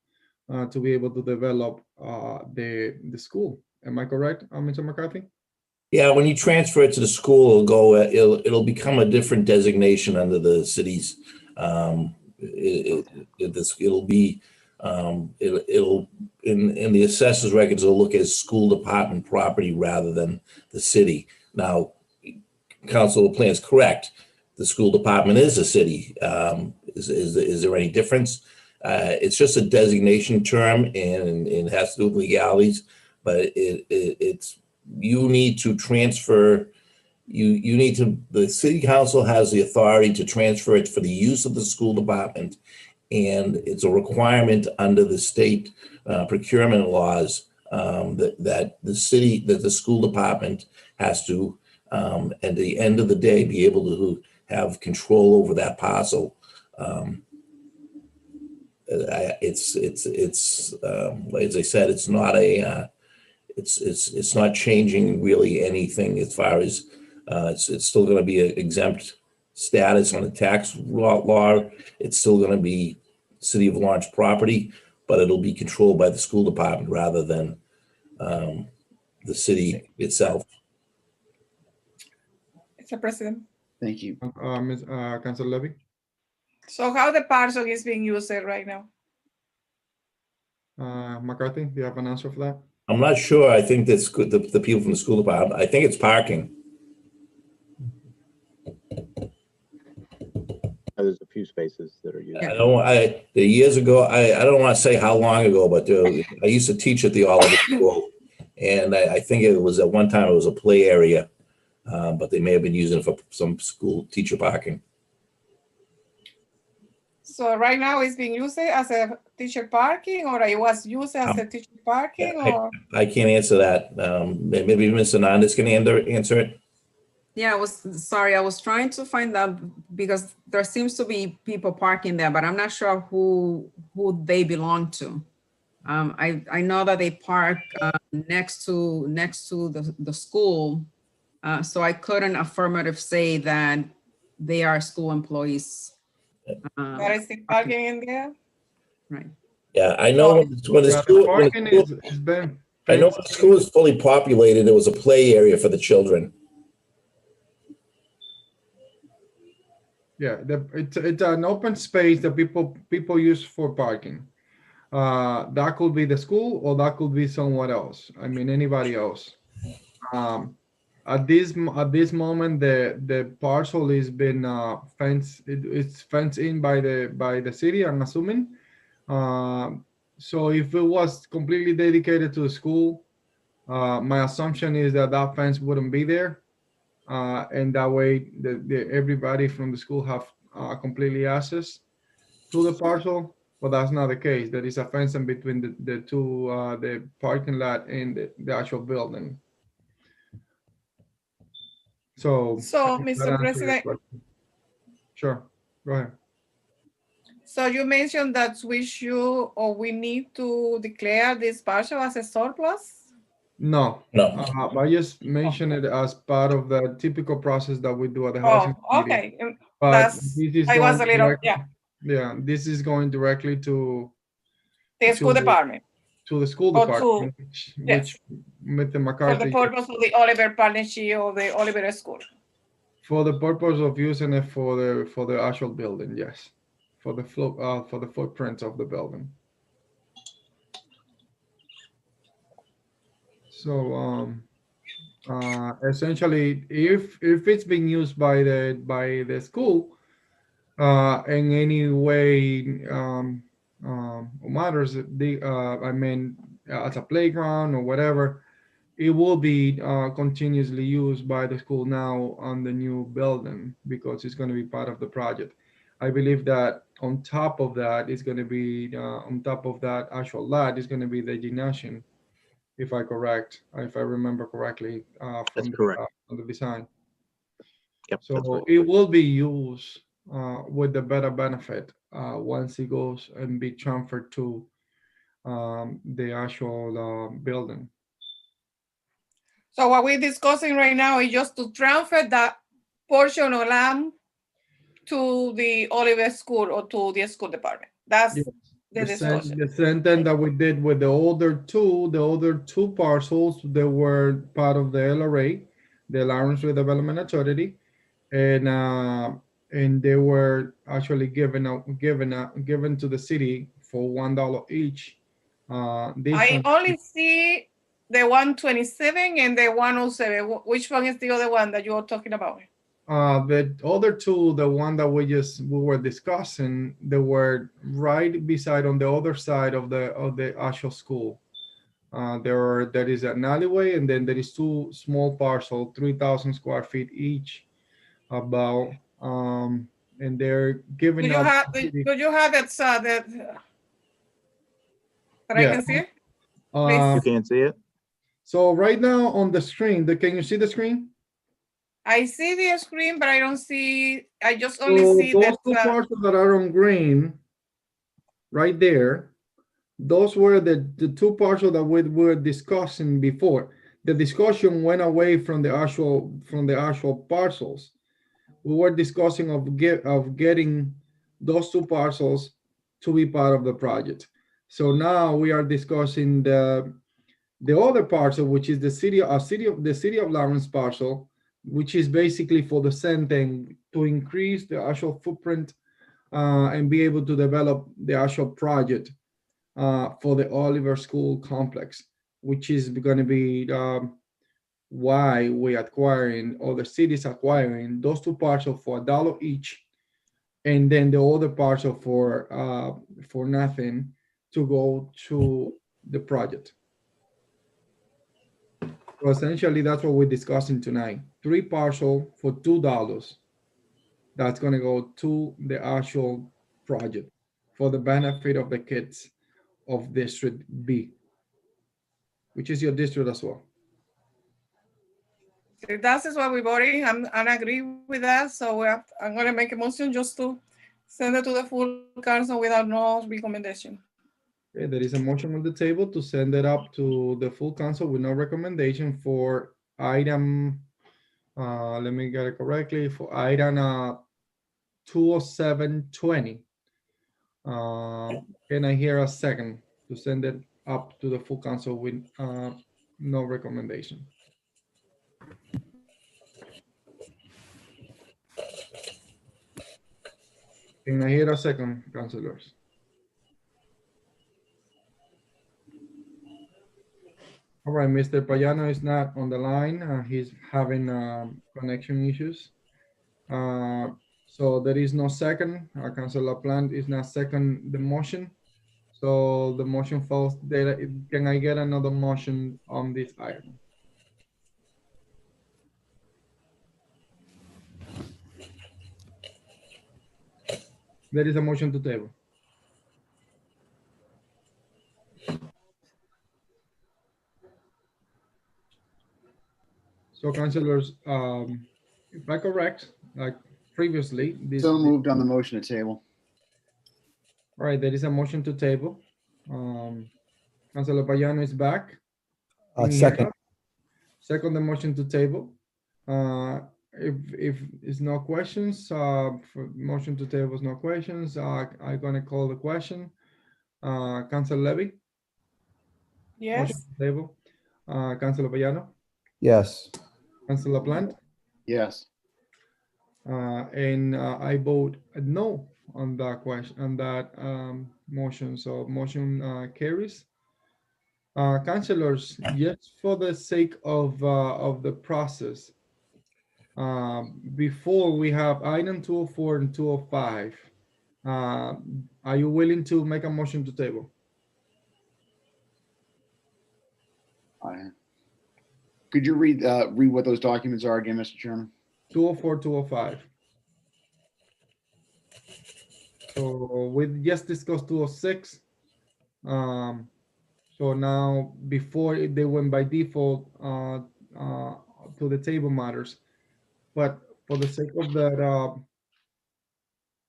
to be able to develop the school. Am I correct, Mr. McCarthy? Yeah, when you transfer it to the school, it'll become a different designation under the city's. It'll be it'll in the assessor's records, it'll look as school department property rather than the city. Now, Council Plan is correct. The school department is a city. Is there any difference? It's just a designation term, and it has to do with legalities. But it's you need to transfer. You need to. The city council has the authority to transfer it for the use of the school department, and it's a requirement under the state procurement laws that the school department has to. At the end of the day, be able to have control over that parcel. It's as I said, it's not a, it's not changing really anything as far as it's still going to be an exempt status on the tax law. It's still going to be City of Lawrence property, but it'll be controlled by the school department rather than the city itself. Mr. President. Thank you. Councilor Levy? So how the parcel is being used right now? McCarthy, do you have an answer for that? I'm not sure. I think that's good. The people from the school department, I think it's parking. There's a few spaces that are used. Years ago, I don't want to say how long ago, but I used to teach at the Oliver School. And I think it was at one time, it was a play area, but they may have been using it for some school teacher parking. So right now it's being used as a teacher parking, or it was used as a teacher parking, or? I can't answer that. Maybe Mr. Nandes can answer it. Yeah, I was trying to find out because there seems to be people parking there, but I'm not sure who they belong to. I know that they park next to the school, so I couldn't affirmative say that they are school employees. There is the parking in there? Right. Yeah, I know when the school, I know when the school is fully populated, it was a play area for the children. Yeah, it's an open space that people use for parking. That could be the school, or that could be somewhere else. I mean, anybody else. At this moment, the parcel has been fenced. It's fenced in by the city, I'm assuming. So if it was completely dedicated to the school, my assumption is that fence wouldn't be there. And that way, everybody from the school have completely access to the parcel, but that's not the case. There is a fence in between the two, the parking lot and the actual building. So, Mr. President. Sure, go ahead. So you mentioned that we need to declare this parcel as a surplus? No. I just mentioned it as part of the typical process that we do at the housing committee. Okay. But this is this is going directly to the school department. To the school department, which Mr. McCarthy. For the purpose of the Oliver Partnership or the Oliver School. For the purpose of using it for the actual building, yes. For the footprint of the building. So essentially, if it's being used by the school in any way matters, I mean, as a playground or whatever, it will be continuously used by the school now on the new building because it's going to be part of the project. I believe that on top of that is going to be on top of that actual lot is going to be the gymnasium. If I remember correctly, That's correct. from the design. Yep. So right. it will be used with the better benefit once it goes and be transferred to the actual building. So what we're discussing right now is just to transfer that portion of land to the Oliver School or to the school department. That's Yes. the discussion. The same thing that we did with the other two parcels that were part of the LRA, the Lawrence Redevelopment Authority, and they were actually given to the city for $1 each. This I one- only see the 127 and the 107. Which one is the other one that you're talking about? The other two, the one that we were discussing, they were right beside on the other side of the actual school. There is an alleyway, and then there is two small parcel, 3,000 square feet each, about and they're giving Do you up. have that I Yeah. can see it? You can't see it? So right now on the screen, can you see the screen? I see the screen, but I don't see. I just only So see those that. two parcels that are on green, right there, those were the two parcels that we were discussing before. The discussion went away from the actual parcels. We were discussing of getting those two parcels to be part of the project. So now we are discussing the other parcel, which is the city of Lawrence parcel, which is basically for the same thing, to increase the actual footprint and be able to develop the actual project for the Oliver School complex, which is going to be why we acquiring, or the city's acquiring those two parcels for $1 each, and then the other parcel for nothing to go to the project. So essentially, that's what we're discussing tonight. 3 parcel for $2. That's going to go to the actual project for the benefit of the kids of District B, which is your district as well. That is what we're voting. I agree with that. So I'm going to make a motion just to send it to the full council without no recommendation. Okay, there is a motion on the table to send it up to the full council with no recommendation for item, let me get it correctly, for item 20720. Can I hear a second to send it up to the full council with no recommendation? Can I hear a second, councilors? All right, Mr. Payano is not on the line. He's having connection issues. So there is no second. Councilor Plant is not second the motion. So the motion falls. Can I get another motion on this item? There is a motion to table. So councilors, if I correct, like previously, this. So moved on the motion to table. All right, there is a motion to table. Councilor Payano is back. Can you hear Second. us? Second the motion to table. If it's no questions, for motion to table is no questions, I'm gonna call the question. Councilor Levy? Motion Yes. to table. Councilor Payano? Yes. Councilor Plant? Yes. And I vote no on that question, on that motion. So motion carries. Councilors, just for the sake of the process, before we have item 204 and 205, are you willing to make a motion to table? Could you read what those documents are again, Mr. Chairman? 204, 205. So we just discussed 206. So now, before they went by default to the table matters, but for the sake of that,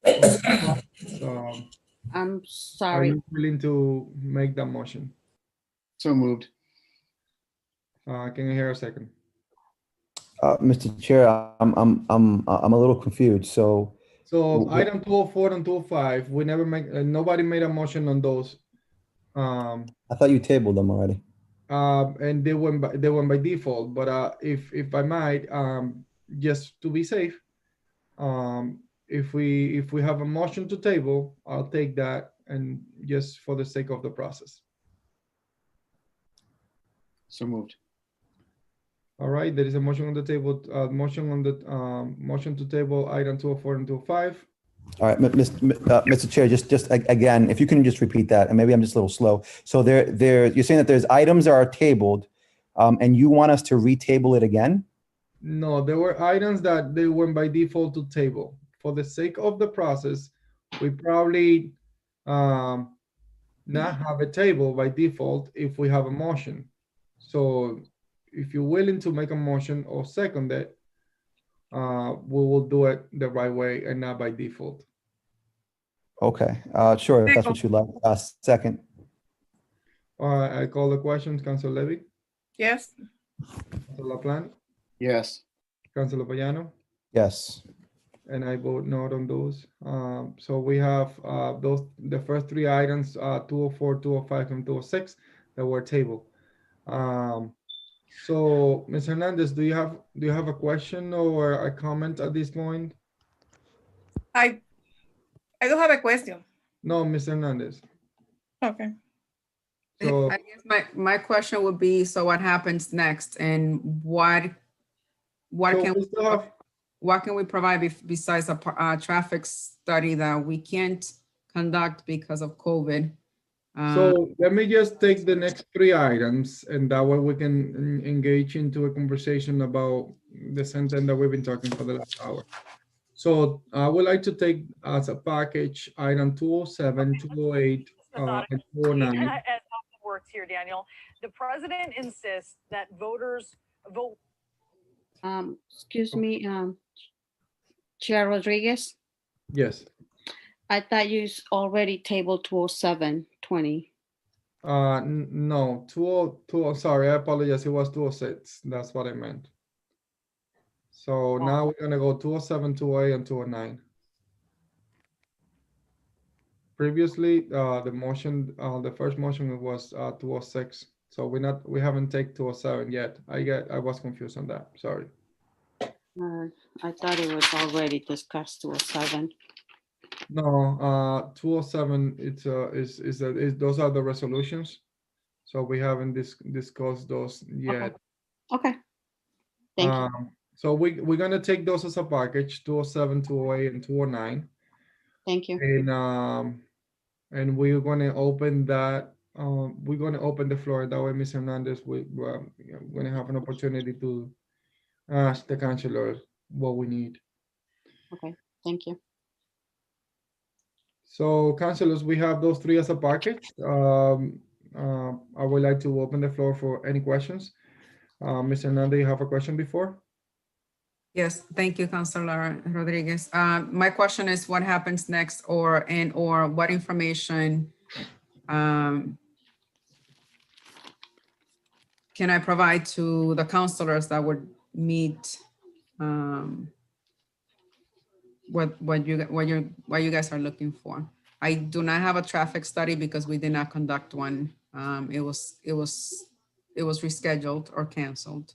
So, I'm are sorry. you willing to make that motion? So moved. Can you hear a second? Mr. Chair, I'm a little confused. So, So Wh- item 204 and 205, we never make, nobody made a motion on those. I thought you tabled them already. And they went by default, but if I might, just to be safe, if we have a motion to table, I'll take that, and just for the sake of the process. So moved. All right, there is a motion on the table, motion to table item 204 and 205. All right, Mr. Chair, just again, if you can just repeat that, and maybe I'm just a little slow. So you're saying that there's items that are tabled, and you want us to retable it again? No, there were items that they went by default to table. For the sake of the process, we probably not have a table by default if we have a motion. So if you're willing to make a motion or second it, we will do it the right way and not by default. Okay, sure, if that's what you'd like. Second. I call the question. Councilor Levy, Yes. Councilor LaPlante, Yes. Councilor Payano, Yes. and I vote no on those. So we have the first three items, 204, 205, and 206 that were tabled. So Ms. Hernandez, do you have a question or a comment at this point? I do have a question. No, Ms. Hernandez. Okay. So I guess my question would be, so what happens next, and what so can we still have, what can we provide besides a traffic study that we can't conduct because of COVID? so let me just take the next three items, and that way we can engage into a conversation about the sentence that we've been talking for the last hour. So I would like to take as a package item 207, 208, and 209. As often works here, Daniel. The president insists that voters vote. Excuse me, Chair Rodriguez, Yes. I thought you already tabled 207, 20. No, 202, sorry, I apologize. It was 206. That's what I meant. So now we're gonna go 207, 208, and 209. Previously, the first motion was 206. So we haven't taken 207 yet. I was confused on that. Sorry. I thought it was already discussed 207. No, 207. Those are the resolutions. So we haven't discussed those yet. Okay. Thank you. So we're gonna take those as a package: 207, 208, and 209. Thank you. And we're gonna open that. We're gonna open the floor. That way, Ms. Hernandez, we're gonna have an opportunity to ask the councilor what we need. Okay. Thank you. So, councilors, we have those three as a package. I would like to open the floor for any questions. Ms. Hernandez, you have a question before? Yes, thank you, Councilor Rodriguez. My question is, what happens next, or what information can I provide to the councilors that would meet what you guys are looking for? I do not have a traffic study because we did not conduct one. It was rescheduled or canceled.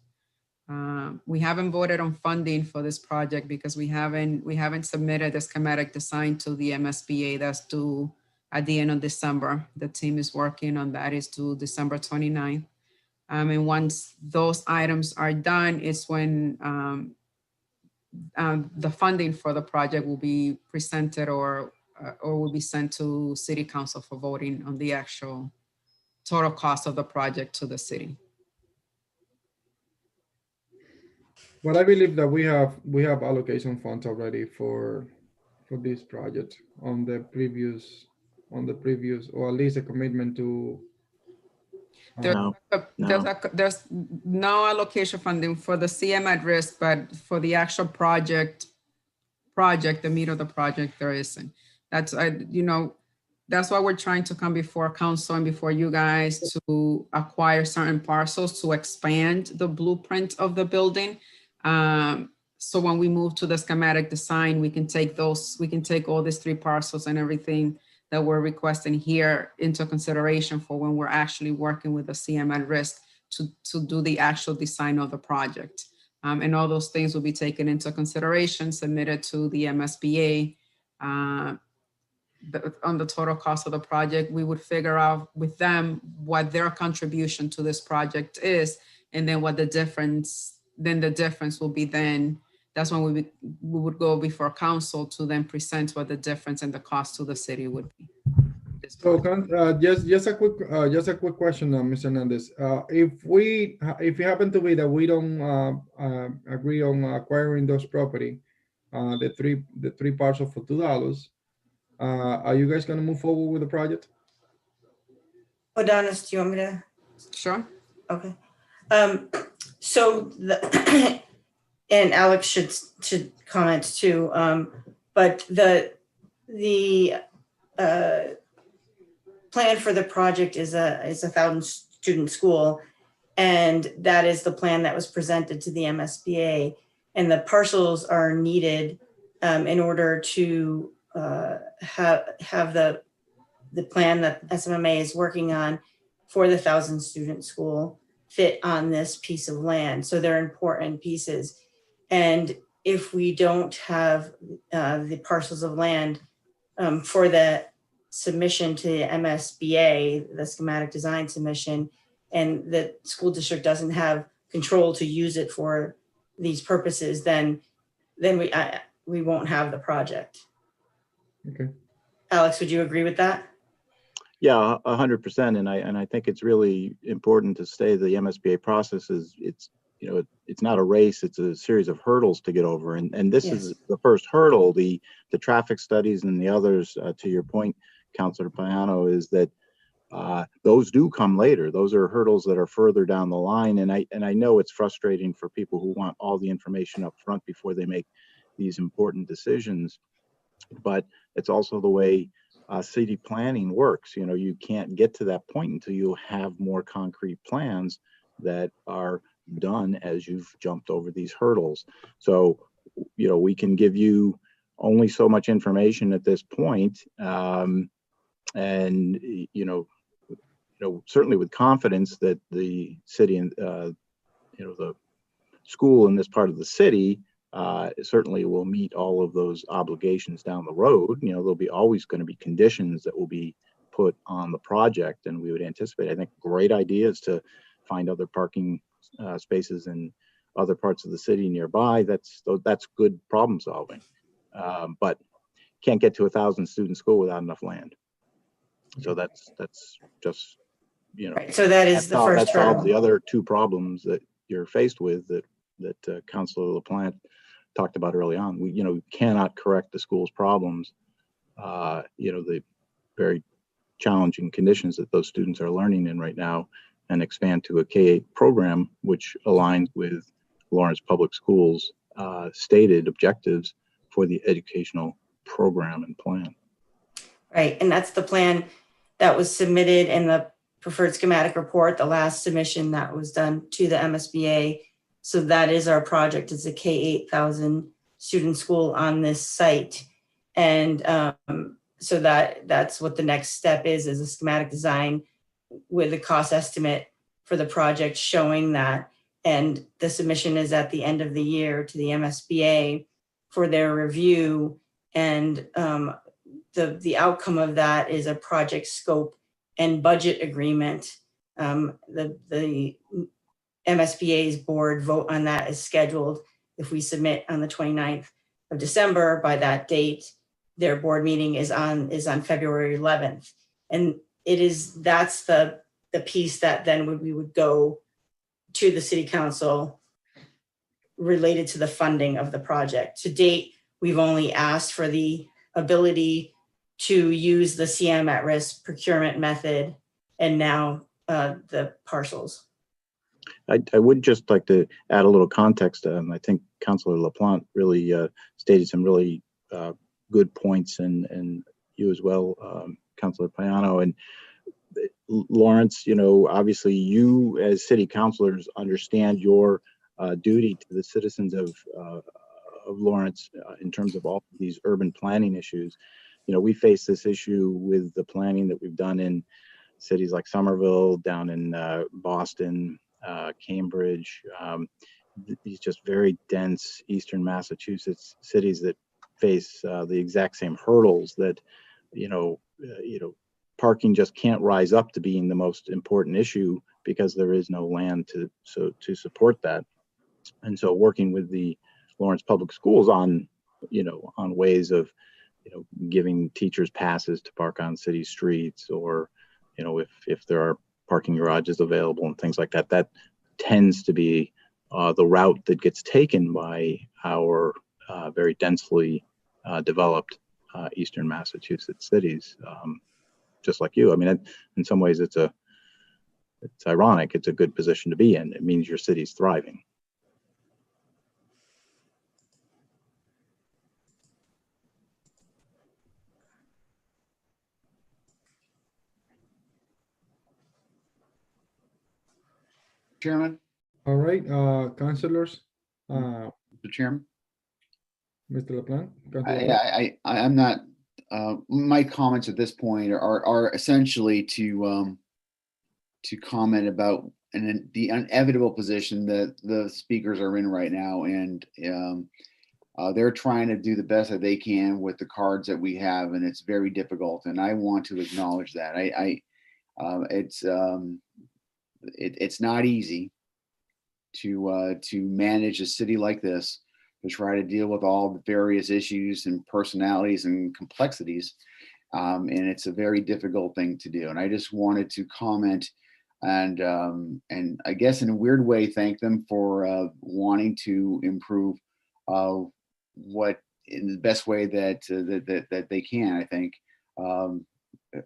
We haven't voted on funding for this project because we haven't submitted the schematic design to the MSBA. That's due at the end of December. The team is working on that. It's due December 29th. And once those items are done, it's when the funding for the project will be presented or will be sent to City Council for voting on the actual total cost of the project to the city. Well, I believe that we have allocation funds already for this project on the previous, or at least a commitment to. There's no allocation funding for the CM at risk, but for the actual project, project, the meat of the project, there isn't. That's, that's why we're trying to come before council and before you guys to acquire certain parcels to expand the blueprint of the building. So when we move to the schematic design, we can take all these 3 parcels and everything that we're requesting here into consideration for when we're actually working with the CM at risk to do the actual design of the project. And all those things will be taken into consideration, submitted to the MSBA. On the total cost of the project, we would figure out with them what their contribution to this project is, and then what the difference will be then. That's when we would go before council to then present what the difference and the cost to the city would be. So just a quick question, Mr. Hernandez. If it happen to be that we don't agree on acquiring those property, the three parcels for $2, are you guys going to move forward with the project? Adonis, do you want me to? Sure. Okay. So and Alex should comment too. But the plan for the project is a 1,000 student school, and that is the plan that was presented to the MSBA. And the parcels are needed in order to have the plan that SMMA is working on for the 1,000 student school fit on this piece of land. So they're important pieces. And if we don't have the parcels of land for the submission to MSBA, the schematic design submission, and the school district doesn't have control to use it for these purposes, then we won't have the project. Okay. Alex, would you agree with that? Yeah, 100%. And I think it's really important to say the MSBA process it's not a race, it's a series of hurdles to get over. And this is the first hurdle. The traffic studies and the others, to your point, Councilor Payano, is that those do come later. Those are hurdles that are further down the line. And I know it's frustrating for people who want all the information up front before they make these important decisions, but it's also the way city planning works. You can't get to that point until you have more concrete plans that are done as you've jumped over these hurdles. So, we can give you only so much information at this point. And, certainly with confidence that the city and, the school in this part of the city certainly will meet all of those obligations down the road. There'll be always going to be conditions that will be put on the project, and we would anticipate, I think, great ideas to find other parking spaces in other parts of the city nearby. That's good problem solving, but can't get to 1,000 student school without enough land. So that's just right. So that is the first hurdle. hurdle. The other 2 problems that you're faced with that Councilor LaPlante talked about early on. We cannot correct the school's problems. The very challenging conditions that those students are learning in right now, and expand to a K-8 program, which aligns with Lawrence Public Schools' stated objectives for the educational program and plan. Right, and that's the plan that was submitted in the preferred schematic report, the last submission that was done to the MSBA. So that is our project. It's a K-8 1,000 student school on this site. And so that's what the next step is a schematic design with a cost estimate for the project showing that. And the submission is at the end of the year to the MSBA for their review. And the outcome of that is a project scope and budget agreement. The MSBA's board vote on that is scheduled. If we submit on the 29th of December, by that date, their board meeting is on February 11th. And that's the piece that then we would go to the city council related to the funding of the project. To date, we've only asked for the ability to use the CM at risk procurement method and now the parcels. I would just like to add a little context. I think Councilor LaPlante really stated some really good points, and you as well, Councilor Payano. And Lawrence, obviously you as city councilors understand your duty to the citizens of Lawrence in terms of all of these urban planning issues. We face this issue with the planning that we've done in cities like Somerville, down in Boston, Cambridge, these just very dense Eastern Massachusetts cities that face the exact same hurdles that, parking just can't rise up to being the most important issue because there is no land to support that. And so working with the Lawrence Public Schools on ways of, giving teachers passes to park on city streets, or, if there are parking garages available and things like that, that tends to be the route that gets taken by our very densely developed Eastern Massachusetts cities. Just like you. I mean, in some ways it's ironic. It's a good position to be in. It means your city's thriving. Chairman. All right, councilors. Mr. Chairman. Mr. LaPlante. I'm not. My comments at this point are essentially to comment about the inevitable position that the speakers are in right now, and they're trying to do the best that they can with the cards that we have, and it's very difficult. And I want to acknowledge that. It's not easy to manage a city like this, to try to deal with all the various issues and personalities and complexities. And it's a very difficult thing to do. And I just wanted to comment and I guess in a weird way, thank them for wanting to improve what in the best way that they can. I think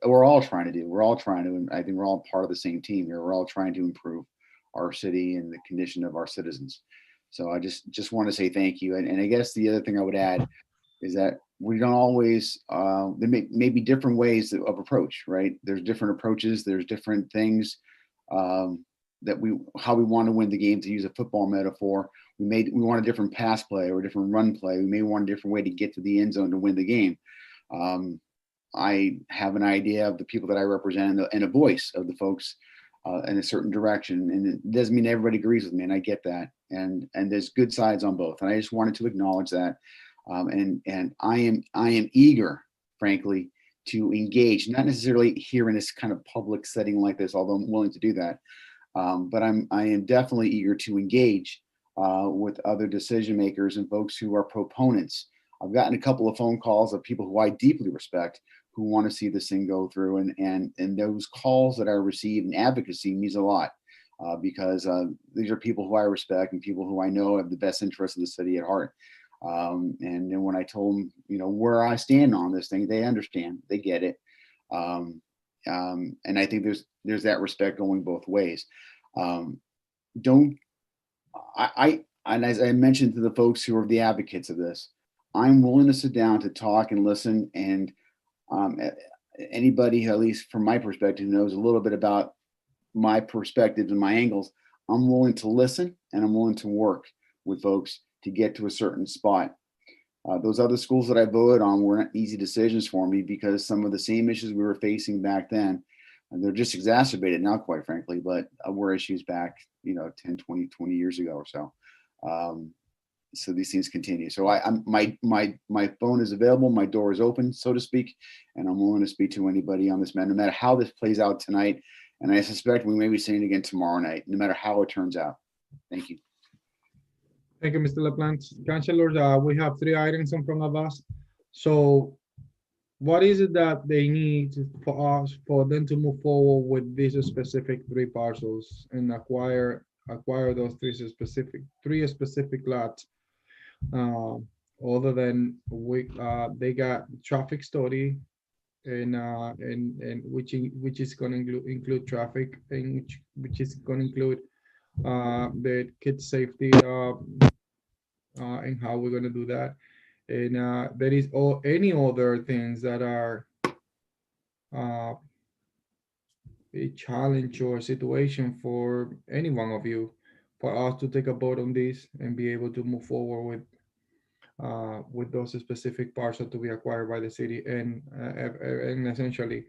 we're all trying to do. We're all trying to, I think we're all part of the same team here. We're all trying to improve our city and the condition of our citizens. So I just want to say thank you. And I guess the other thing I would add is that we don't always, there may be different ways of approach, right? There's different approaches. There's different things how we want to win the game, to use a football metaphor. We want a different pass play or a different run play. We may want a different way to get to the end zone to win the game. I have an idea of the people that I represent and a voice of the folks in a certain direction. And it doesn't mean everybody agrees with me, and I get that. And there's good sides on both. And I just wanted to acknowledge that. And I am eager, frankly, to engage, not necessarily here in this kind of public setting like this, although I'm willing to do that. But I am definitely eager to engage with other decision makers and folks who are proponents. I've gotten a couple of phone calls of people who I deeply respect, who want to see this thing go through, and those calls that I receive and advocacy means a lot, because these are people who I respect and people who I know have the best interests of the city at heart. And then when I told them, where I stand on this thing, they understand, they get it. And I think there's that respect going both ways. And as I mentioned to the folks who are the advocates of this, I'm willing to sit down to talk and listen. And anybody who, at least from my perspective, knows a little bit about my perspectives and my angles, I'm willing to listen and I'm willing to work with folks to get to a certain spot. Those other schools that I voted on weren't easy decisions for me, because some of the same issues we were facing back then, and they're just exacerbated now, quite frankly, but were issues back, 10, 20 years ago or so. So these things continue. So my phone is available, my door is open, so to speak, and I'm willing to speak to anybody on this matter, no matter how this plays out tonight. And I suspect we may be seeing it again tomorrow night, no matter how it turns out. Thank you. Thank you, Mr. LaPlante. Councilors, we have 3 items in front of us. So what is it that they need for them to move forward with these specific 3 parcels and acquire those 3 specific lots? Other than they got traffic study and which is going to include traffic, and which is going to include the kid safety, and how we're gonna do that. And there is all any other things that are a challenge or situation for any one of you, for us to take a vote on this and be able to move forward with those specific parcels to be acquired by the city, and essentially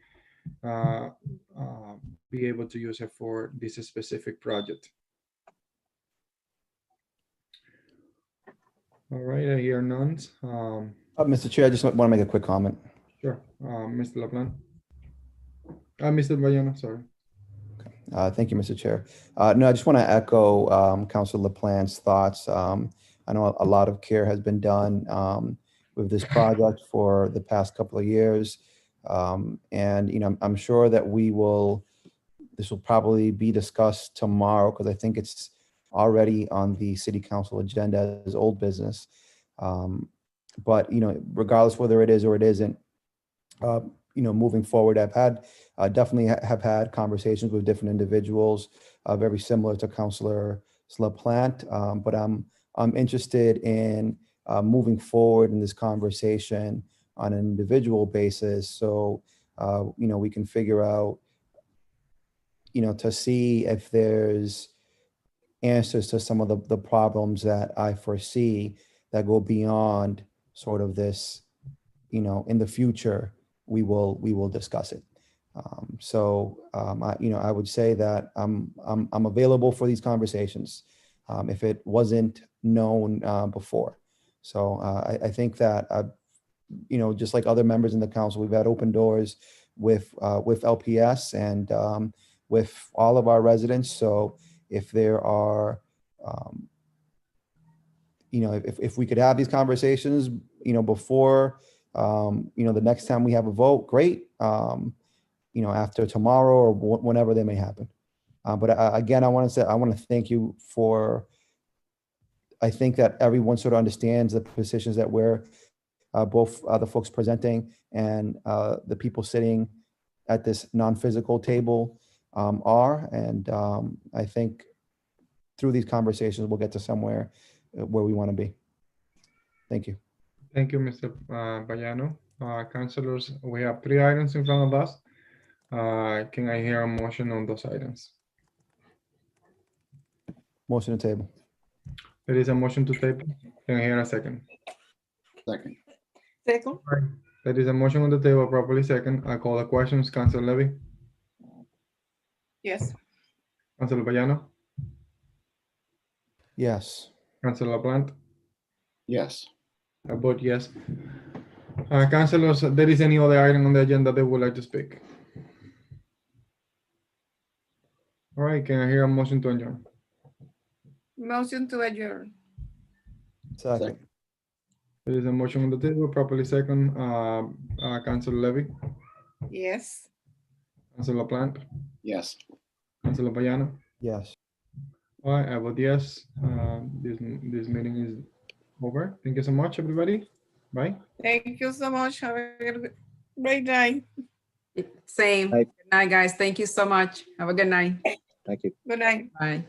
be able to use it for this specific project. All right, I hear none. Mr. Chair, I just want to make a quick comment. Sure, Mr. LaPlante. Mr. Bayano, sorry. Thank you, Mr. Chair. No, I just want to echo Councilor LaPlante's thoughts. I know a lot of care has been done with this project for the past couple of years. And, you know, I'm sure that this will probably be discussed tomorrow, because I think it's already on the city council agenda as old business. But, you know, regardless whether it is or it isn't, you know, moving forward, definitely have had conversations with different individuals, very similar to Councilor LaPlante. But I'm interested in moving forward in this conversation on an individual basis. So, you know, we can figure out, you know, to see if there's answers to some of the problems that I foresee that go beyond sort of this, you know, in the future, we will discuss it. You know, I would say that I'm available for these conversations if it wasn't known before. So I think that, you know, just like other members in the council, we've had open doors with LPS and with all of our residents. So if there are, you know, if we could have these conversations, you know, before, you know, the next time we have a vote, great. You know, after tomorrow or whenever they may happen. But again, I want to thank you for, I think that everyone sort of understands the positions that we're, both the folks presenting and the people sitting at this non-physical table are. And I think through these conversations, we'll get to somewhere where we want to be. Thank you. Thank you, Mr. Bayano. Councilors, we have 3 items in front of us. Can I hear a motion on those items? Motion to table. There is a motion to table. Can I hear a second? Second. Second. There is a motion on the table, properly second. I call the questions. Councilor Levy, Yes. Councilor Bayano, Yes. Councilor LaPlante. Yes. I vote yes. Councilors, there is any other item on the agenda they would like to speak? All right, can I hear a motion to adjourn? Motion to adjourn. Second. There is a motion on the table, properly second. Councilor Levy, Yes. Councilor LaPlante, Yes. Councilor Bayano. Yes. All right, I vote yes. This meeting is over. Thank you so much, everybody. Bye. Thank you so much. Have a great night. Same. Bye. Good night, guys. Thank you so much. Have a good night. Thank you. Good night. Bye.